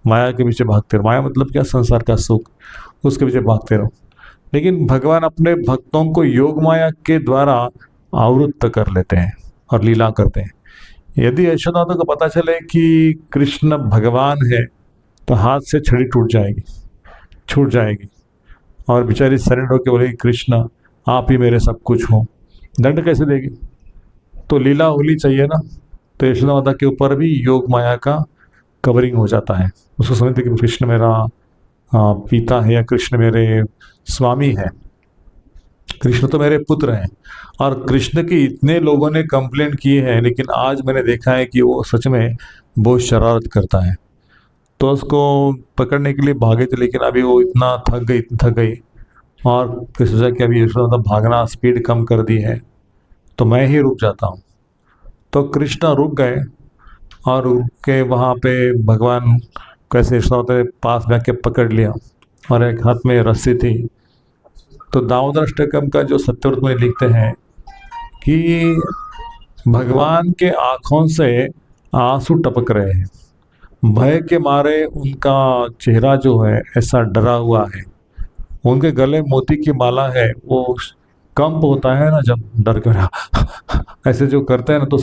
माया के पीछे भागते रहो। माया मतलब क्या, संसार का सुख, उसके पीछे भागते रहो। लेकिन भगवान अपने भक्तों को योग माया के द्वारा आवृत्त कर लेते हैं और लीला करते हैं। यदि यशोदा को पता चले कि कृष्ण भगवान है तो हाथ से छड़ी छूट जाएगी और बेचारी सरेंडर होकर बोलेगी कृष्ण आप ही मेरे सब कुछ हो। दंड कैसे देगी, तो लीला होनी चाहिए ना। तो यशोदा माता के ऊपर भी योग माया का कवरिंग हो जाता है। उसको समझते कि कृष्ण मेरा पिता है या कृष्ण मेरे स्वामी है, कृष्ण तो मेरे पुत्र हैं। और कृष्ण की इतने लोगों ने कंप्लेंट की है, लेकिन आज मैंने देखा है कि वो सच में बहुत शरारत करता है। तो उसको पकड़ने के लिए भागे थे, लेकिन अभी वो इतना थक गई और फिर सोचा कि अभी यशोदा भागना स्पीड कम कर दी है तो मैं ही रुक जाता हूँ। तो कृष्ण रुक गए और रुक के वहाँ पे भगवान कैसे यशोदा पास में आके पकड़ लिया, और एक हाथ में रस्सी थी। तो दामोदर अष्टकम का जो सत्यव्रत में लिखते हैं कि भगवान के आँखों से आंसू टपक रहे हैं, भय के मारे उनका चेहरा जो है ऐसा डरा हुआ है, उनके गले मोती की माला है, वो कंप होता है ना जब डर कर ऐसे जो करते हैं ना, तो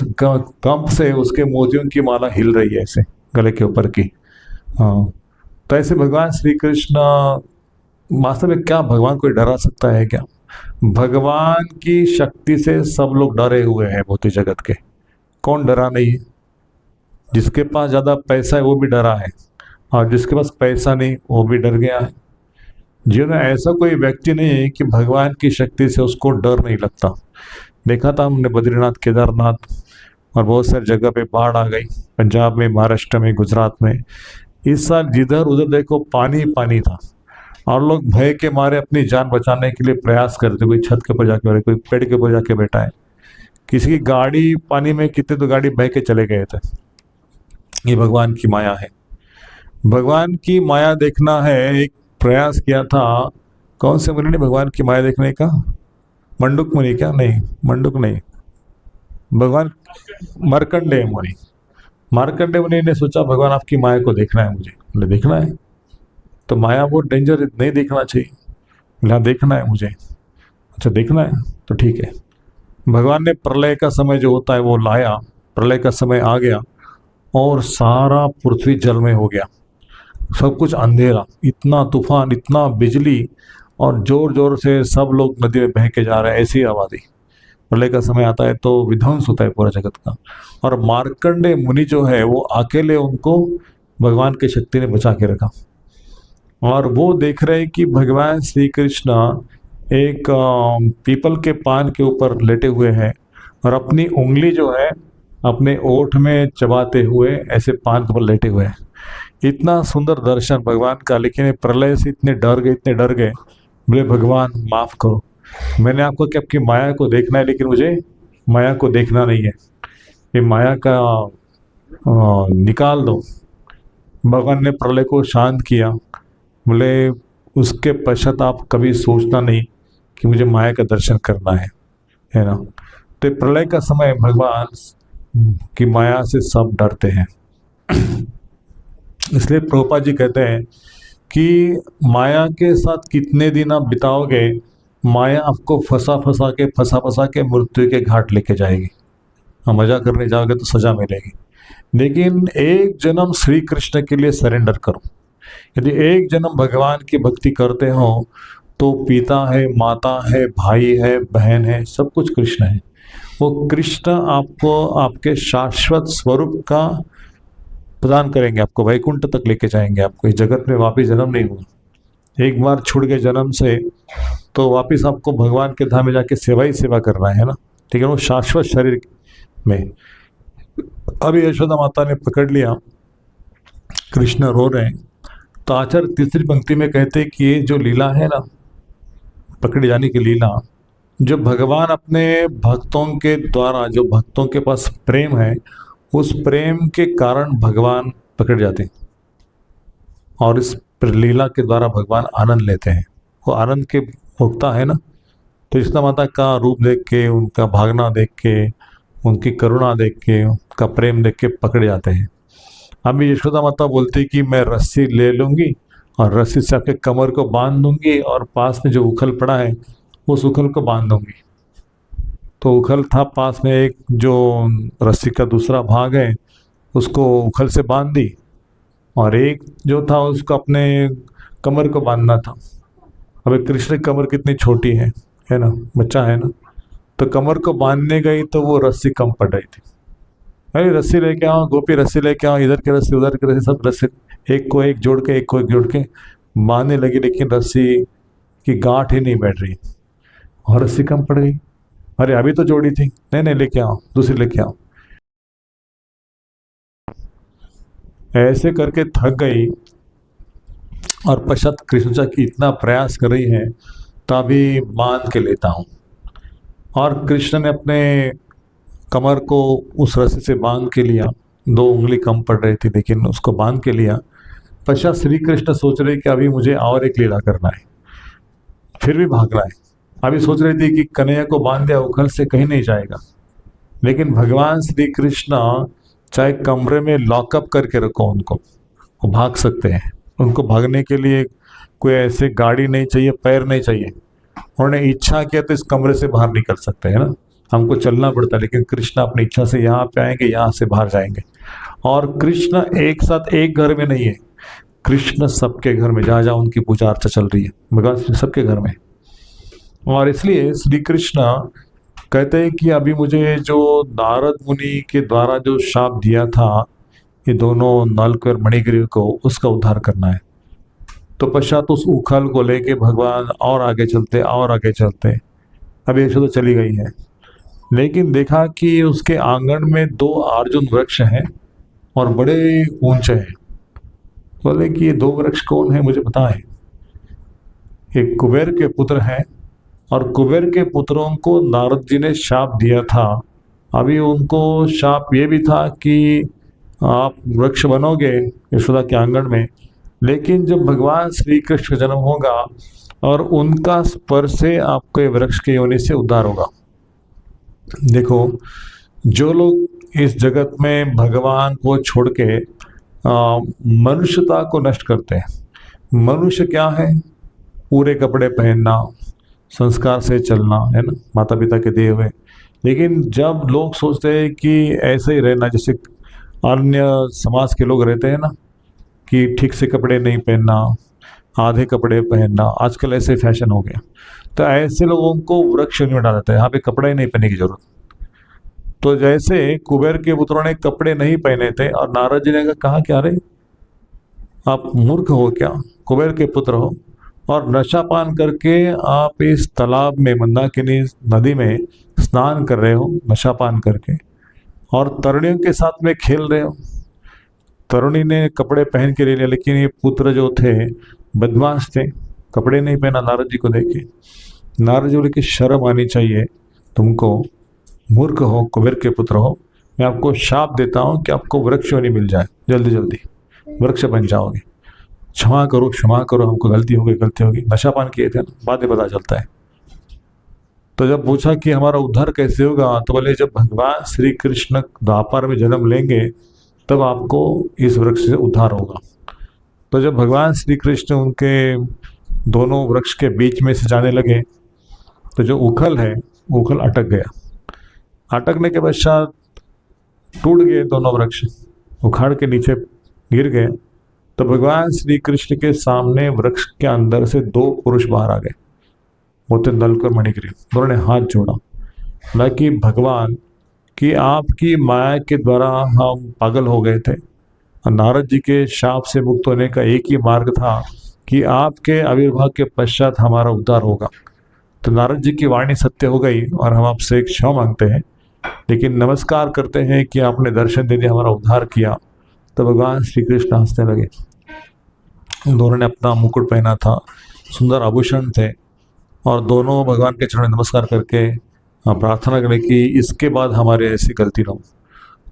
कंप से उसके मोतियों की माला हिल रही है ऐसे गले के ऊपर की। हाँ, तो ऐसे भगवान श्री कृष्ण वास्तव में क्या भगवान कोई डरा सकता है क्या? भगवान की शक्ति से सब लोग डरे हुए हैं भौतिक जगत के, कौन डरा नहीं है? जिसके पास ज़्यादा पैसा है वो भी डरा है, और जिसके पास पैसा नहीं वो भी डर गया है। जीवन में ऐसा कोई व्यक्ति नहीं है कि भगवान की शक्ति से उसको डर नहीं लगता। देखा था हमने बद्रीनाथ, केदारनाथ और बहुत सारी जगह पे बाढ़ आ गई, पंजाब में, महाराष्ट्र में, गुजरात में। इस साल जिधर उधर देखो पानी पानी था, और लोग भय के मारे अपनी जान बचाने के लिए प्रयास करते, कोई छत के ऊपर जाके, कोई पेड़ के ऊपर जाके बैठा है। किसी की गाड़ी पानी में कितने तो गाड़ी बह के चले गए थे। ये भगवान की माया है। भगवान की माया देखना है। एक प्रयास किया था, कौन से मुनि ने भगवान की माया देखने का? मंडुक मुनि क्या? नहीं, मंडुक नहीं, भगवान मार्कंडेय मुनि। मार्कंडेय मुनि ने सोचा भगवान आपकी माया को देखना है मुझे। बोले देखना है तो माया बहुत डेंजर, नहीं देखना चाहिए। बोले हाँ देखना है मुझे। अच्छा देखना है तो ठीक है। भगवान ने प्रलय का समय जो होता है वो लाया। प्रलय का समय आ गया और सारा पृथ्वी जल में हो गया, सब कुछ अंधेरा, इतना तूफान, इतना बिजली, और जोर जोर से सब लोग नदी में बह के जा रहे हैं, ऐसी आबादी। प्रलय का समय आता है तो विध्वंस होता है पूरा जगत का। और मार्कंडेय मुनि जो है वो अकेले उनको भगवान की शक्ति ने बचा के रखा। और वो देख रहे हैं कि भगवान श्री कृष्ण एक पीपल के पान के ऊपर लेटे हुए हैं और अपनी उंगली जो है अपने ओठ में चबाते हुए ऐसे पान के ऊपर लेटे हुए हैं। इतना सुंदर दर्शन भगवान का। लेकिन ये प्रलय से इतने डर गए, इतने डर गए। बोले भगवान माफ करो, मैंने आपको कि आपकी माया को देखना है, लेकिन मुझे माया को देखना नहीं है, ये माया का निकाल दो। भगवान ने प्रलय को शांत किया। बोले उसके पश्चात आप कभी सोचना नहीं कि मुझे माया का दर्शन करना है ना। तो प्रलय का समय भगवान की माया से सब डरते हैं। इसलिए प्रभुपाद जी कहते हैं कि माया के साथ कितने दिन आप बिताओगे, माया आपको फंसा फंसा के मृत्यु के घाट लेके जाएगी। मजा करने जाओगे तो सजा मिलेगी। लेकिन एक जन्म श्री कृष्ण के लिए सरेंडर करो। यदि एक जन्म भगवान की भक्ति करते हो तो पिता है, माता है, भाई है, बहन है, सब कुछ कृष्ण है। वो कृष्ण आपको आपके शाश्वत स्वरूप का प्रदान करेंगे, आपको वैकुंठ तक लेके जाएंगे। आपको इस जगत में वापिस जन्म नहीं होगा। एक बार छूट गए जन्म से तो वापिस आपको भगवान के धाम में जाके सेवा ही सेवा करना है ना। ठीक है, वो शाश्वत शरीर में। अभी यशोदा माता ने पकड़ लिया, कृष्ण रो रहे हैं, तो आचार्य तीसरी पंक्ति में कहते हैं कि ये जो लीला है ना, पकड़े जाने की लीला, जो भगवान अपने भक्तों के द्वारा, जो भक्तों के पास प्रेम है, उस प्रेम के कारण भगवान पकड़ जाते हैं और इस लीला के द्वारा भगवान आनंद लेते हैं। वो आनंद के भोक्ता है ना। तो यशोदा माता का रूप देख के, उनका भागना देख के, उनकी करुणा देख के, उनका प्रेम देख के पकड़ जाते हैं। अभी यशोदा माता बोलती कि मैं रस्सी ले लूँगी और रस्सी से आपके कमर को बांध दूंगी और पास में जो उखल पड़ा है उस उखल को बांध दूंगी। तो उखल था पास में, एक जो रस्सी का दूसरा भाग है उसको उखल से बांध दी और एक जो था उसको अपने कमर को बांधना था। अबे कृष्ण की कमर कितनी छोटी है ना, बच्चा है ना। तो कमर को बांधने गई तो वो रस्सी कम पड़ रही थी। अरे रस्सी लेके आओ गोपी, रस्सी लेके आओ, इधर की रस्सी उधर की रस्सी, सब रस्सी एक को एक जोड़ के, एक को एक जोड़ के बांधने लगी, लेकिन रस्सी की गांठ ही नहीं बैठ रही और रस्सी कम पड़ गई। अरे अभी तो जोड़ी थी, नहीं नहीं लेके आओ, दूसरी लेके आओ। ऐसे करके थक गई और पश्चात कृष्ण की इतना प्रयास कर रही है तभी बांध के लेता हूँ। और कृष्ण ने अपने कमर को उस रस्सी से बांध के लिया। 2 उंगली कम पड़ रही थी लेकिन उसको बांध के लिया। पश्चात श्री कृष्ण सोच रहे कि अभी मुझे और एक लीला करना है, फिर भी भागना है। अभी सोच रही थी कि कन्हैया को बांध दिया, उखल से कहीं नहीं जाएगा। लेकिन भगवान श्री कृष्ण चाहे कमरे में लॉकअप करके रखो उनको, वो भाग सकते हैं। उनको भागने के लिए कोई ऐसे गाड़ी नहीं चाहिए, पैर नहीं चाहिए। उन्होंने इच्छा किया तो इस कमरे से बाहर निकल सकते हैं ना। हमको चलना पड़ता है, लेकिन कृष्ण अपनी इच्छा से यहाँ पे आएंगे, यहाँ से बाहर जाएंगे। और कृष्ण एक साथ एक घर में नहीं है, कृष्ण सबके घर में, जहाँ जहाँ उनकी पूजा अर्चा चल रही है, भगवान सबके घर में। और इसलिए श्री कृष्ण कहते हैं कि अभी मुझे जो नारद मुनि के द्वारा जो शाप दिया था ये दोनों नलक और मणिग्रीव को, उसका उद्धार करना है। तो पश्चात उस उखल को लेके भगवान और आगे चलते और आगे चलते। अब यशोदा चली गई है, लेकिन देखा कि उसके आंगन में 2 अर्जुन वृक्ष हैं और बड़े ऊंचे हैं। बोले कि ये 2 वृक्ष कौन है, मुझे पता है। एक कुबेर के पुत्र हैं और कुबेर के पुत्रों को नारद जी ने शाप दिया था अभी उनको शाप ये भी था कि आप वृक्ष बनोगे यशोदा के आंगन में, लेकिन जब भगवान श्री कृष्ण का जन्म होगा और उनका स्पर्श से आपको ये वृक्ष के योनि से उद्धार होगा। देखो, जो लोग इस जगत में भगवान को छोड़ के मनुष्यता को नष्ट करते हैं, मनुष्य क्या है? पूरे कपड़े पहनना, संस्कार से चलना, है ना, माता पिता के दिए हुए। लेकिन जब लोग सोचते हैं कि ऐसे ही रहना जैसे अन्य समाज के लोग रहते हैं ना, कि ठीक से कपड़े नहीं पहनना, आधे कपड़े पहनना, आजकल ऐसे फैशन हो गया, तो ऐसे लोगों को वृक्ष में डाल देता है, यहाँ पे कपड़े ही नहीं पहनने की जरूरत। तो जैसे कुबेर के पुत्रों ने कपड़े नहीं पहने थे और नारद जी ने कहा क्या रे, आप मूर्ख हो क्या? कुबेर के पुत्र हो और नशा पान करके आप इस तालाब में, मंदाकिनी नदी में स्नान कर रहे हो नशा पान करके, और तरुणियों के साथ में खेल रहे हो। तरुणी ने कपड़े पहन के ले लिया, लेकिन ये पुत्र जो थे बदमाश थे, कपड़े नहीं पहना। नारद जी को देखे नारद जी बोले कि शर्म आनी चाहिए तुमको, मूर्ख हो, कुबेर के पुत्र हो, मैं आपको शाप देता हूँ कि आपको वृक्ष नहीं मिल जाए, जल्दी जल्दी वृक्ष बन जाओगे। क्षमा करो, हमको गलती हो गई। नशा पान किए थे ना, बाद में पता चलता है। तो जब पूछा कि हमारा उद्धार कैसे होगा, तो बोले जब भगवान श्री कृष्ण द्वापर में जन्म लेंगे तब आपको इस वृक्ष से उद्धार होगा। तो जब भगवान श्री कृष्ण उनके दोनों वृक्ष के बीच में से जाने लगे, तो जो उखल है, उखल अटक गया। अटकने के पश्चात टूट गए दोनों वृक्ष, उखाड़ के नीचे गिर गए। तो भगवान श्री कृष्ण के सामने वृक्ष के अंदर से दो पुरुष बाहर आ गए, वो थे नल और मणिग्रीव। दोनों ने हाथ जोड़ा, बोला कि भगवान कि आपकी माया के द्वारा हम पागल हो गए थे, और नारद जी के शाप से मुक्त होने का एक ही मार्ग था कि आपके आविर्भाव के पश्चात हमारा उद्धार होगा। तो नारद जी की वाणी सत्य हो गई और हम आपसे एक क्षमा मांगते हैं, लेकिन नमस्कार करते हैं कि आपने दर्शन दे दिया, हमारा उद्धार किया। तो भगवान श्री कृष्ण हंसने लगे। दोनों ने अपना मुकुट पहना था, सुंदर आभूषण थे, और दोनों भगवान के चरणों में नमस्कार करके प्रार्थना करें कि इसके बाद हमारे ऐसी गलती ना हो।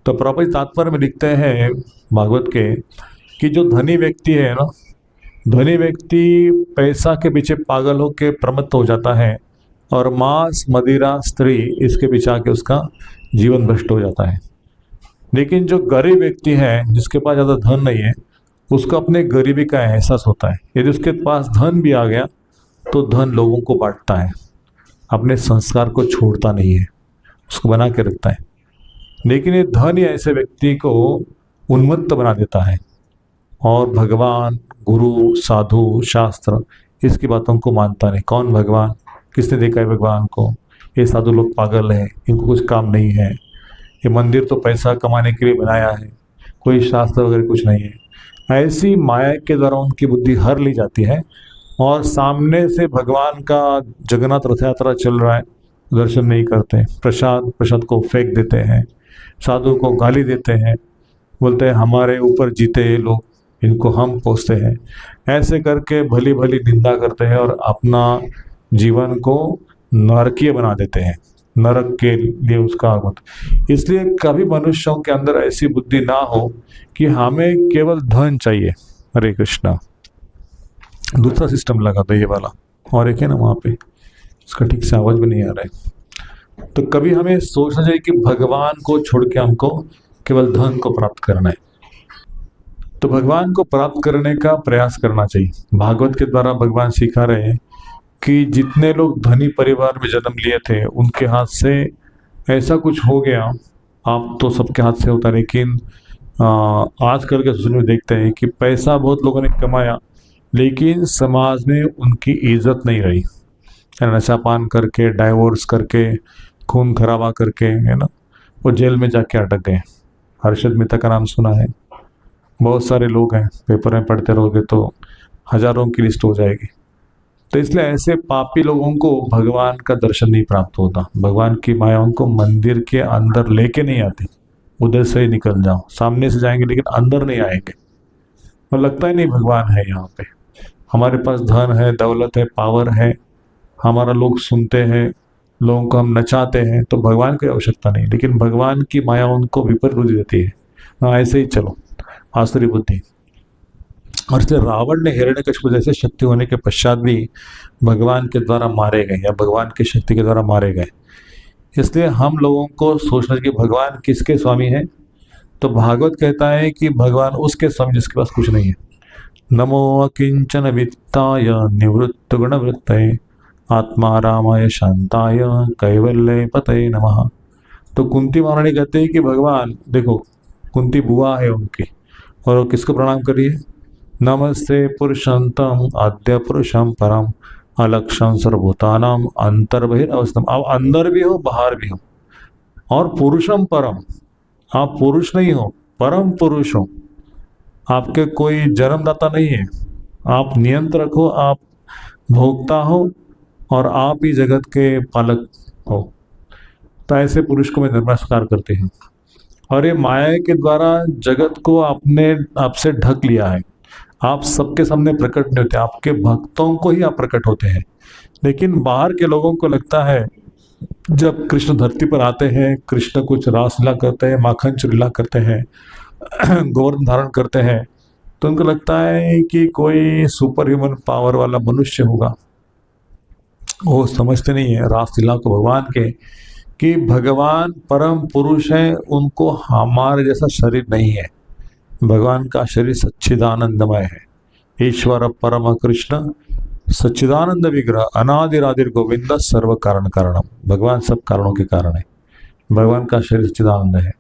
तो प्रभु तात्पर्य में लिखते हैं भागवत के कि जो धनी व्यक्ति है ना, धनी व्यक्ति पैसा के पीछे पागल हो के प्रमत्त हो जाता है, और मांस, मदिरा, स्त्री इसके पीछे आके उसका जीवन भ्रष्ट हो जाता है। लेकिन जो गरीब व्यक्ति है, जिसके पास ज़्यादा धन नहीं है, उसको अपने गरीबी का एहसास होता है। यदि उसके पास धन भी आ गया तो धन लोगों को बांटता है, अपने संस्कार को छोड़ता नहीं है, उसको बना के रखता है। लेकिन ये धन ही ऐसे व्यक्ति को उन्मत्त बना देता है, और भगवान, गुरु, साधु, शास्त्र इसकी बातों को मानता नहीं। कौन भगवान? किसने देखा है भगवान को? ये साधु लोग पागल हैं, इनको कुछ काम नहीं है, ये मंदिर तो पैसा कमाने के लिए बनाया है, कोई शास्त्र वगैरह कुछ नहीं है। ऐसी माया के द्वारा उनकी बुद्धि हर ली जाती है, और सामने से भगवान का जगन्नाथ रथ यात्रा चल रहा है, दर्शन नहीं करते, प्रसाद को फेंक देते हैं, साधु को गाली देते हैं, बोलते हैं हमारे ऊपर जीते ये लोग, इनको हम पोसते हैं। ऐसे करके भली भली निंदा करते हैं और अपना जीवन को नरकीय बना देते हैं, नरक के लिए उसका आगमन। इसलिए कभी मनुष्यों के अंदर ऐसी बुद्धि ना हो कि हमें केवल धन चाहिए। हरे कृष्णा। दूसरा सिस्टम लगा था ये वाला, और एक है ना वहाँ पे, इसका ठीक से आवाज भी नहीं आ रहा है। तो कभी हमें सोचना चाहिए कि भगवान को छोड़ के हमको केवल धन को प्राप्त करना है, तो भगवान को प्राप्त करने का प्रयास करना चाहिए। भागवत के द्वारा भगवान सिखा रहे हैं कि जितने लोग धनी परिवार में जन्म लिए थे, उनके हाथ से ऐसा कुछ हो गया। आप तो सबके हाथ से होता, लेकिन आजकल के सोसाइटी में देखते हैं कि पैसा बहुत लोगों ने कमाया, लेकिन समाज में उनकी इज्जत नहीं रही। नशा पान करके, डाइवोर्स करके, खून खराबा करके, है ना, वो जेल में जाके अटक गए। हर्षद मेहता का नाम सुना है, बहुत सारे लोग हैं, पेपर में पढ़ते रहोगे तो हजारों की लिस्ट हो जाएगी। तो इसलिए ऐसे पापी लोगों को भगवान का दर्शन नहीं प्राप्त होता। भगवान की माया उनको मंदिर के अंदर लेके नहीं आती, उधर से ही निकल जाओ, सामने से जाएंगे लेकिन अंदर नहीं आएंगे, और लगता ही नहीं भगवान है यहाँ पे। हमारे पास धन है, दौलत है, पावर है, हमारा लोग सुनते हैं, लोगों को हम नचाते हैं तो भगवान की आवश्यकता नहीं, लेकिन भगवान की माया उनको विपरीत बुद्धि देती है। हाँ ऐसे ही चलो, आसुरी बुद्धि। और इसलिए रावण ने हिरण्यकशिपु जैसे शक्ति होने के पश्चात भी भगवान के द्वारा मारे गए, या भगवान की शक्ति के द्वारा मारे गए। इसलिए हम लोगों को सोचना चाहिए कि भगवान किसके स्वामी है। तो भागवत कहता है कि भगवान उसके स्वामी जिसके पास कुछ नहीं है। नमो अकिंचन वित्ताय निवृत्त गुणवृत्तये आत्मा रामाय शांताय कैवल्य पतये नमः। तो कुंती महारानी कहते हैं कि भगवान देखो, कुंती बुआ है उनकी, और वो किसको प्रणाम करिए? नमस्ते पुरुषंतम आद्य पुरुषम परम अलक्षण सर्वभूतानाम अंतर्बहिर अवस्थम। आप अंदर भी हो बाहर भी हो, और पुरुषम परम, आप पुरुष नहीं हो, परम पुरुष हो। आपके कोई जन्मदाता नहीं है, आप नियंत्रक हो, आप भोक्ता हो, और आप ही जगत के पालक हो। तो ऐसे पुरुष को मैं नमस्कार करती हूँ। और ये माया के द्वारा जगत को आपने आपसे ढक लिया है। आप सबके सामने प्रकट नहीं होते, आपके भक्तों को ही आप प्रकट होते हैं। लेकिन बाहर के लोगों को लगता है जब कृष्ण धरती पर आते हैं, कृष्ण कुछ रासलीला करते हैं, माखन चुरीला करते हैं, गोवर्धन धारण करते हैं, तो उनको लगता है कि कोई सुपर ह्यूमन पावर वाला मनुष्य होगा। वो समझते नहीं है रासलीला को भगवान के, कि भगवान परम पुरुष है, उनको हमारे जैसा शरीर नहीं है। भगवान का शरीर सच्चिदानंदमय है। ईश्वर परम कृष्ण सच्चिदानंद विग्रह अनादिरादिर गोविंद सर्व कारण कारणम। भगवान सब कारणों के कारण है। भगवान का शरीर सच्चिदानंद है।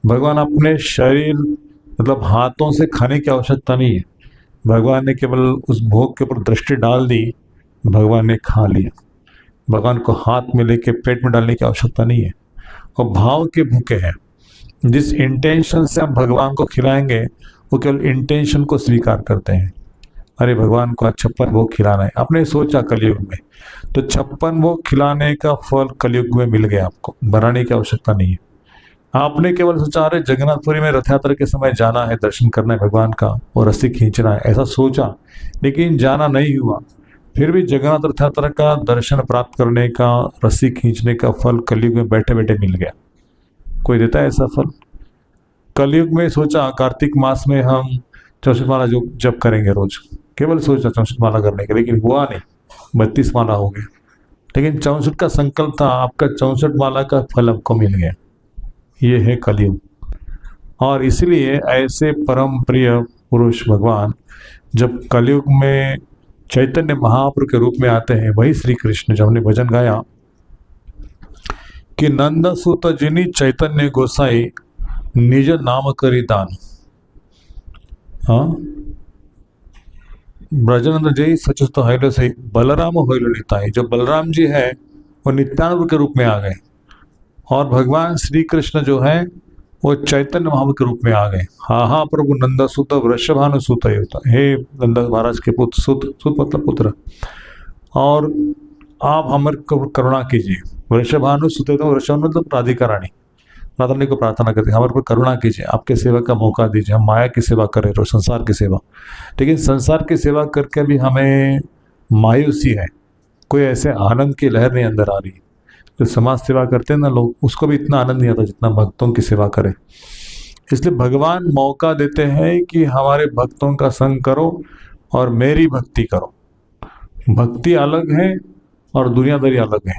भगवान अपने शरीर मतलब हाथों से खाने की आवश्यकता नहीं है। भगवान ने केवल उस भोग के ऊपर दृष्टि डाल दी, भगवान ने खा लिया। भगवान को हाथ में लेके पेट में डालने की आवश्यकता नहीं है। और भाव के भूखे हैं। जिस इंटेंशन से हम भगवान को खिलाएंगे, वो केवल इंटेंशन को स्वीकार करते हैं। अरे भगवान को 56 भोग खिलाना है, आपने सोचा कलयुग में, तो 56 भोग खिलाने का फल कलयुग में मिल गया। आपको बनाने की आवश्यकता नहीं है। आपने केवल सोचा अरे जगन्नाथपुरी में रथ यात्रा के समय जाना है, दर्शन करना है भगवान का और रस्सी खींचना है, ऐसा सोचा, लेकिन जाना नहीं हुआ। फिर भी जगन्नाथ रथ यात्रा का दर्शन प्राप्त करने का, रस्सी खींचने का फल कलयुग में बैठे बैठे मिल गया। कोई देता है ऐसा फल? कलयुग में सोचा कार्तिक मास में हम 64 माला जो जप करेंगे रोज, केवल सोचा 64 माला करने के, लेकिन हुआ नहीं, 32 माला हो गए। लेकिन 64 का संकल्प था, आपका 64 माला का फल आपको मिल गया। ये है कलयुग। और इसलिए ऐसे परम प्रिय पुरुष भगवान जब कलयुग में चैतन्य महाप्रभु के रूप में आते हैं, वही श्री कृष्ण, जो हमने भजन गाया कि नंद सुत जिनी चैतन्य गोसाई निज नाम करी दान। हाँ, ब्रजनंद जय सचुत हैलो से बलराम होइलो निताई। जो बलराम जी है वो नित्यानंद के रूप में आ गए, और भगवान श्री कृष्ण जो है वो चैतन्य महाप्रभु के रूप में आ गए। हाँ हाँ प्रभु नंदा सुत वृषभानु सुत होता, हे नंदा महाराज के पुत्र, सुत मतलब पुत्र, और आप हमारे को करुणा कीजिए। वृषभानु सुत तो वृषभानु मतलब राधिका रानी, राधा रानी को प्रार्थना करते हैं, हमारे पर करुणा कीजिए, आपके सेवा का मौका दीजिए, हम माया की सेवा करें और संसार की सेवा। लेकिन संसार की सेवा करके भी हमें मायूसी है, कोई ऐसे आनंद की लहर नहीं अंदर आ रही। जो समाज सेवा करते हैं ना लोग, उसको भी इतना आनंद नहीं आता जितना भक्तों की सेवा करें। इसलिए भगवान मौका देते हैं कि हमारे भक्तों का संग करो और मेरी भक्ति करो। भक्ति अलग है और दुनियादारी अलग है।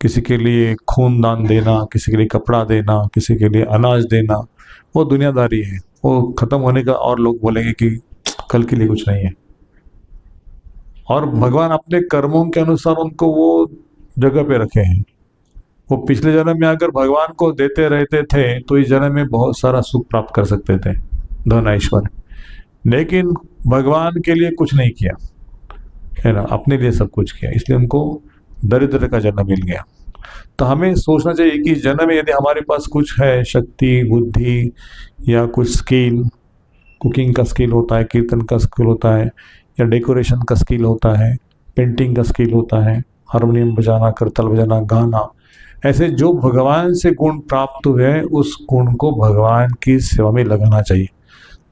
किसी के लिए खून दान देना, किसी के लिए कपड़ा देना, किसी के लिए अनाज देना, वो दुनियादारी है। वो खत्म होने का और लोग बोलेंगे कि कल के लिए कुछ नहीं है। और भगवान अपने कर्मों के अनुसार उनको वो जगह पे रखे हैं। वो पिछले जन्म में अगर भगवान को देते रहते थे तो इस जन्म में बहुत सारा सुख प्राप्त कर सकते थे, धन ऐश्वर्य, लेकिन भगवान के लिए कुछ नहीं किया है ना, अपने लिए सब कुछ किया, इसलिए उनको दरिद्र का जन्म मिल गया। तो हमें सोचना चाहिए कि जन्म में यदि हमारे पास कुछ है, शक्ति, बुद्धि या कुछ स्किल, कुकिंग का स्किल होता है, कीर्तन का स्किल होता है, या डेकोरेशन का स्किल होता है, पेंटिंग का स्किल होता है, हारमोनियम बजाना, करताल बजाना, गाना, ऐसे जो भगवान से गुण प्राप्त हुए उस गुण को भगवान की सेवा में लगाना चाहिए।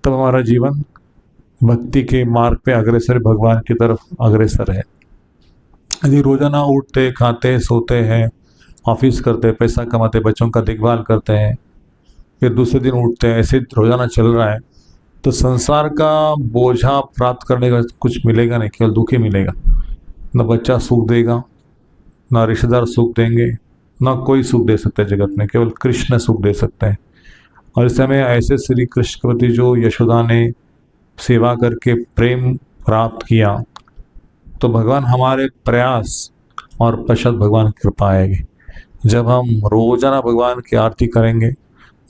तब हमारा जीवन भक्ति के मार्ग पे अग्रसर, भगवान की तरफ अग्रसर है। यदि रोजाना उठते खाते सोते हैं, ऑफिस करते, पैसा कमाते, बच्चों का देखभाल करते हैं, फिर दूसरे दिन उठते हैं, ऐसे रोजाना चल रहा है, तो संसार का बोझा प्राप्त करने का कुछ मिलेगा नहीं, केवल दुख ही मिलेगा। न बच्चा सुख देगा, ना रिश्तेदार सुख देंगे, ना कोई सुख दे सकते जगत में, केवल कृष्ण सुख दे सकते हैं। और इस समय ऐसे श्री कृष्ण के प्रति जो यशोदा ने सेवा करके प्रेम प्राप्त किया, तो भगवान हमारे प्रयास और पश्चात भगवान की कृपा आएगी। जब हम रोजाना भगवान की आरती करेंगे,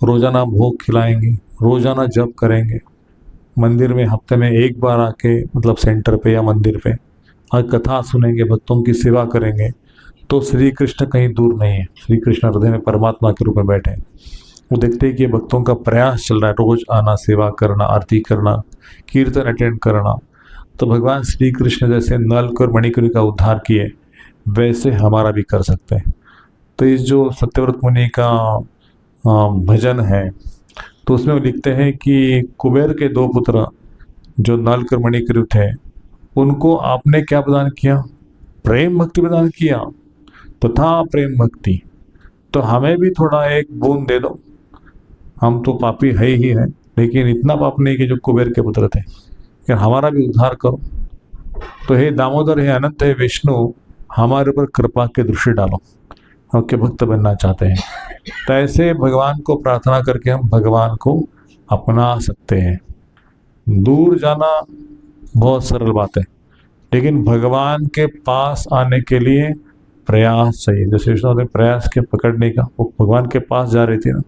रोजाना भोग खिलाएंगे, रोजाना जप करेंगे, मंदिर में हफ्ते में एक बार आके मतलब सेंटर पे या मंदिर पे और कथा सुनेंगे, भक्तों की सेवा करेंगे, तो श्री कृष्ण कहीं दूर नहीं है। श्री कृष्ण हृदय में परमात्मा के रूप में बैठे हैं। वो देखते हैं कि भक्तों का प्रयास चल रहा है, रोज आना, सेवा करना, आरती करना, कीर्तन अटेंड करना। तो भगवान श्री कृष्ण जैसे नल और मणिकर का उद्धार किए, वैसे हमारा भी कर सकते हैं। तो इस जो सत्यव्रत मुनि का भजन है, तो उसमें वो लिखते हैं कि कुबेर के दो पुत्र जो नल और मणिकर थे, उनको आपने क्या प्रदान किया? प्रेम भक्ति प्रदान किया। तथा प्रेम भक्ति, तो हमें भी थोड़ा एक बूंद दे दो। हम तो पापी है ही है, लेकिन इतना पाप नहीं कि जो कुबेर के पुत्र थे, कि हमारा भी उद्धार करो। तो हे दामोदर, हे अनंत, हे विष्णु, हमारे ऊपर कृपा की दृष्टि डालो, आपके भक्त बनना चाहते हैं। तो ऐसे भगवान को प्रार्थना करके हम भगवान को अपना सकते हैं। दूर जाना बहुत सरल बात है, लेकिन भगवान के पास आने के लिए प्रयास चाहिए। जैसे विष्णु ने प्रयास के पकड़ने का, वो भगवान के पास जा रही थी ना।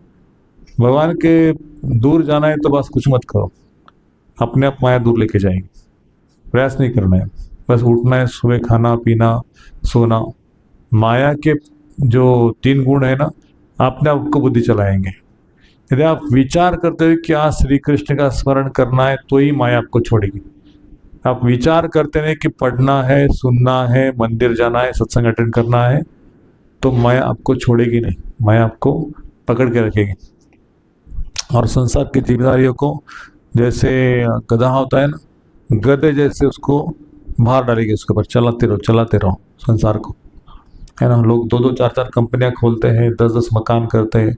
भगवान के दूर जाना है तो बस कुछ मत करो, अपने आप माया दूर लेके जाएंगे। प्रयास नहीं करना है, बस उठना है, सुबह खाना पीना सोना। माया के जो 3 गुण है ना, आपने आपको बुद्धि चलाएंगे। यदि आप विचार करते हुए कि आज श्री कृष्ण का स्मरण करना है, तो ही माया आपको छोड़ेगी। आप विचार करते हैं कि पढ़ना है, सुनना है, मंदिर जाना है, सत्संग अटेंड करना है, तो माया आपको छोड़ेगी नहीं, माया आपको पकड़ के रखेगी। और संसार की जिम्मेदारियों को, जैसे गधा होता है ना, गधे जैसे उसको बाहर डालेगी, उसके ऊपर चलाते रहो संसार को, है ना। लोग 2-2 4-4 कंपनियां खोलते हैं, 10-10 मकान करते हैं,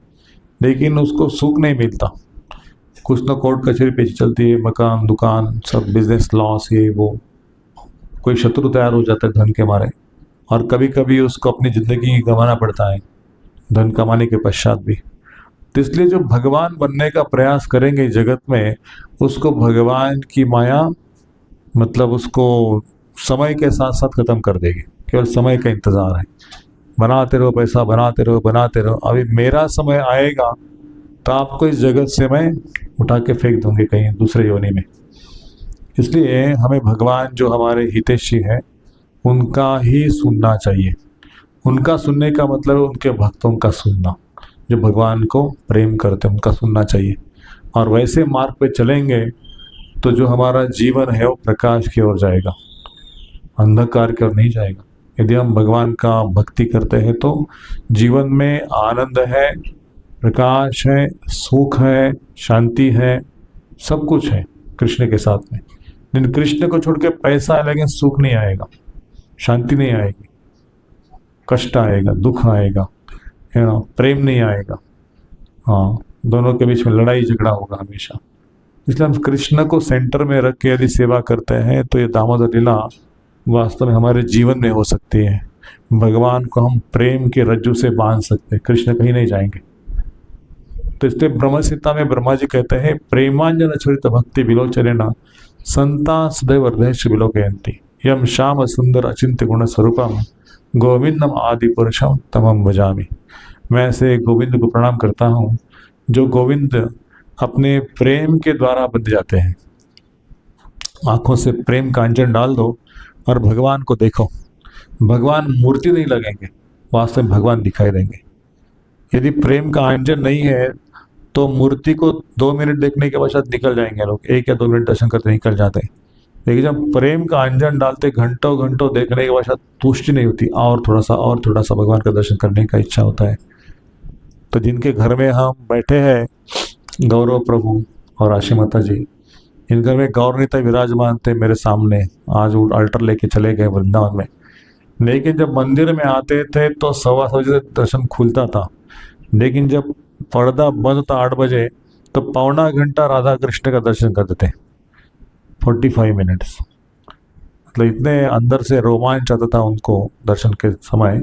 लेकिन उसको सुख नहीं मिलता। कुछ ना कोर्ट कचहरी पे चलती है, मकान दुकान सब बिजनेस लॉस, ये वो, कोई शत्रु तैयार हो जाता है धन के मारे, और कभी कभी उसको अपनी ज़िंदगी गंवाना पड़ता है धन कमाने के पश्चात भी। तो इसलिए जो भगवान बनने का प्रयास करेंगे जगत में, उसको भगवान की माया मतलब उसको समय के साथ साथ खत्म कर देगी। केवल समय का इंतज़ार है, बनाते रहो पैसा, बनाते रहो बनाते रहो। अभी मेरा समय आएगा तो आपको इस जगत से मैं उठा के फेंक दूंगी कहीं दूसरे योनि में। इसलिए हमें भगवान जो हमारे हितैषी है, उनका ही सुनना चाहिए। उनका सुनने का मतलब है उनके भक्तों का सुनना, जो भगवान को प्रेम करते हैं, उनका सुनना चाहिए। और वैसे मार्ग पे चलेंगे तो जो हमारा जीवन है वो प्रकाश की ओर जाएगा, अंधकार की ओर नहीं जाएगा। यदि हम भगवान का भक्ति करते हैं तो जीवन में आनंद है, प्रकाश है, सुख है, शांति है, सब कुछ है कृष्ण के साथ में। लेकिन कृष्ण को छोड़ के पैसा है, लेकिन सुख नहीं आएगा, शांति नहीं आएगी, कष्ट आएगा, दुख आएगा, है ना, प्रेम नहीं आएगा। हाँ, दोनों के बीच में लड़ाई झगड़ा होगा हमेशा। इसलिए हम कृष्ण को सेंटर में रख के यदि सेवा करते हैं तो ये दामोदर लीला वास्तव में हमारे जीवन में हो सकती है। भगवान को हम प्रेम के रज्जु से बांध सकते हैं, कृष्ण कहीं नहीं जाएंगे। तो इसलिए ब्रह्म सीता में ब्रह्मा जी कहते हैं, प्रेमांजन चरित भक्ति विलोचनेन संता सदैव हृदय विलोकयन्ति यम श्याम सुंदर अचिंत्य गुण स्वरूपम गोविंदम आदि पुरुषम तमम भजामि। मैं ऐसे गोविंद को प्रणाम करता हूँ जो गोविंद अपने प्रेम के द्वारा बंध जाते हैं। आंखों से प्रेम का अंजन डाल दो और भगवान को देखो। भगवान मूर्ति नहीं लगेंगे, वास्तव में भगवान दिखाई देंगे। यदि प्रेम का अंजन नहीं है तो मूर्ति को 2 मिनट देखने के पश्चात निकल जाएंगे लोग, 1 या 2 मिनट दर्शन करते निकल जाते हैं। लेकिन जब प्रेम का अंजन डालते घंटों घंटों देखने के पश्चात तुष्टि नहीं होती, और थोड़ा सा भगवान का दर्शन करने का इच्छा होता है। तो जिनके घर में हम बैठे हैं, गौरव प्रभु और आशी माता जी, इन घर में गौर नेता विराजमान थे मेरे सामने, आज वो अल्टर लेके चले गए वृंदावन में। लेकिन जब मंदिर में आते थे तो 7:15 से दर्शन खुलता था, लेकिन जब पर्दा बंद था 8 बजे तो पौना घंटा राधा कृष्ण का दर्शन करते थे, 45 मिनट्स। मतलब इतने अंदर से रोमांच आता था उनको दर्शन के समय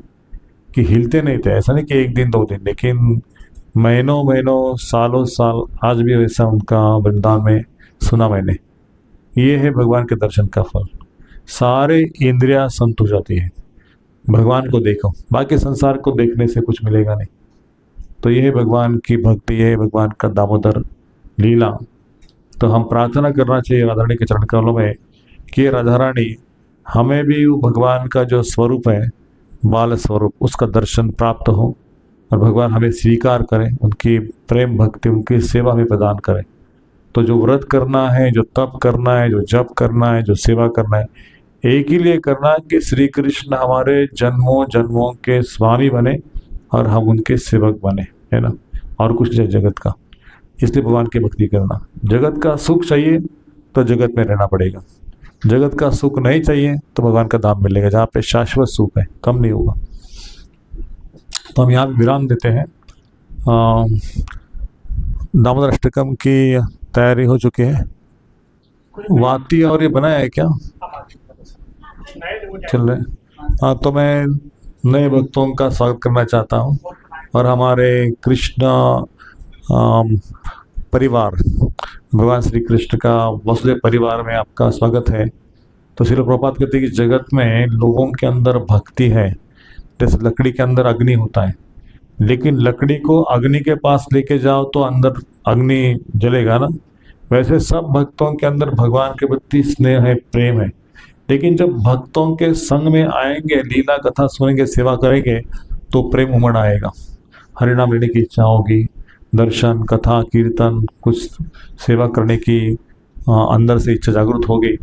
कि हिलते नहीं थे। ऐसा नहीं कि एक दिन 2 दिन, लेकिन महीनों महीनों सालों साल आज भी वैसा उनका वृंदावन में सुना मैंने। ये है भगवान के दर्शन का फल। सारे इंद्रियां संत हो जाती है, भगवान को देखो, बाकी संसार को देखने से कुछ मिलेगा नहीं। तो ये है भगवान की भक्ति, ये है भगवान का दामोदर लीला। तो हम प्रार्थना करना चाहिए राधा रानी के चरण कमलों में कि राधा रानी हमें भी वो भगवान का जो स्वरूप है, बाल स्वरूप, उसका दर्शन प्राप्त हो और भगवान हमें स्वीकार करें, उनकी प्रेम भक्ति, उनकी सेवा में प्रदान करें। तो जो व्रत करना है, जो तप करना है, जो जप करना है, जो सेवा करना है, एक ही लिए करना है कि श्री कृष्ण हमारे जन्मों जन्मों के स्वामी बने और हम उनके सेवक बने, है ना। और कुछ नहीं जगत का, इसलिए भगवान की भक्ति करना। जगत का सुख चाहिए तो जगत में रहना पड़ेगा, जगत का सुख नहीं चाहिए तो भगवान का धाम मिलेगा जहाँ पे शाश्वत सुख है, कम नहीं होगा। तो हम यहाँ पे विराम देते हैं। दामोदर अष्टकम की तैयारी हो चुकी है, वाती और ये बनाया है क्या, चल रहे। हाँ, तो मैं नए भक्तों का स्वागत करना चाहता हूँ और हमारे कृष्ण परिवार, भगवान श्री कृष्ण का वसुदेव परिवार में आपका स्वागत है। तो श्रील प्रभुपाद कहते हैं कि जगत में लोगों के अंदर भक्ति है, जैसे लकड़ी के अंदर अग्नि होता है, लेकिन लकड़ी को अग्नि के पास लेके जाओ तो अंदर अग्नि जलेगा ना। वैसे सब भक्तों के अंदर भगवान के प्रति स्नेह है, प्रेम है, लेकिन जब भक्तों के संग में आएंगे, लीला कथा सुनेंगे, सेवा करेंगे, तो प्रेम उमड़ आएगा, हरिनाम लेने की इच्छा होगी, दर्शन कथा कीर्तन कुछ सेवा करने की अंदर से इच्छा जागृत होगी।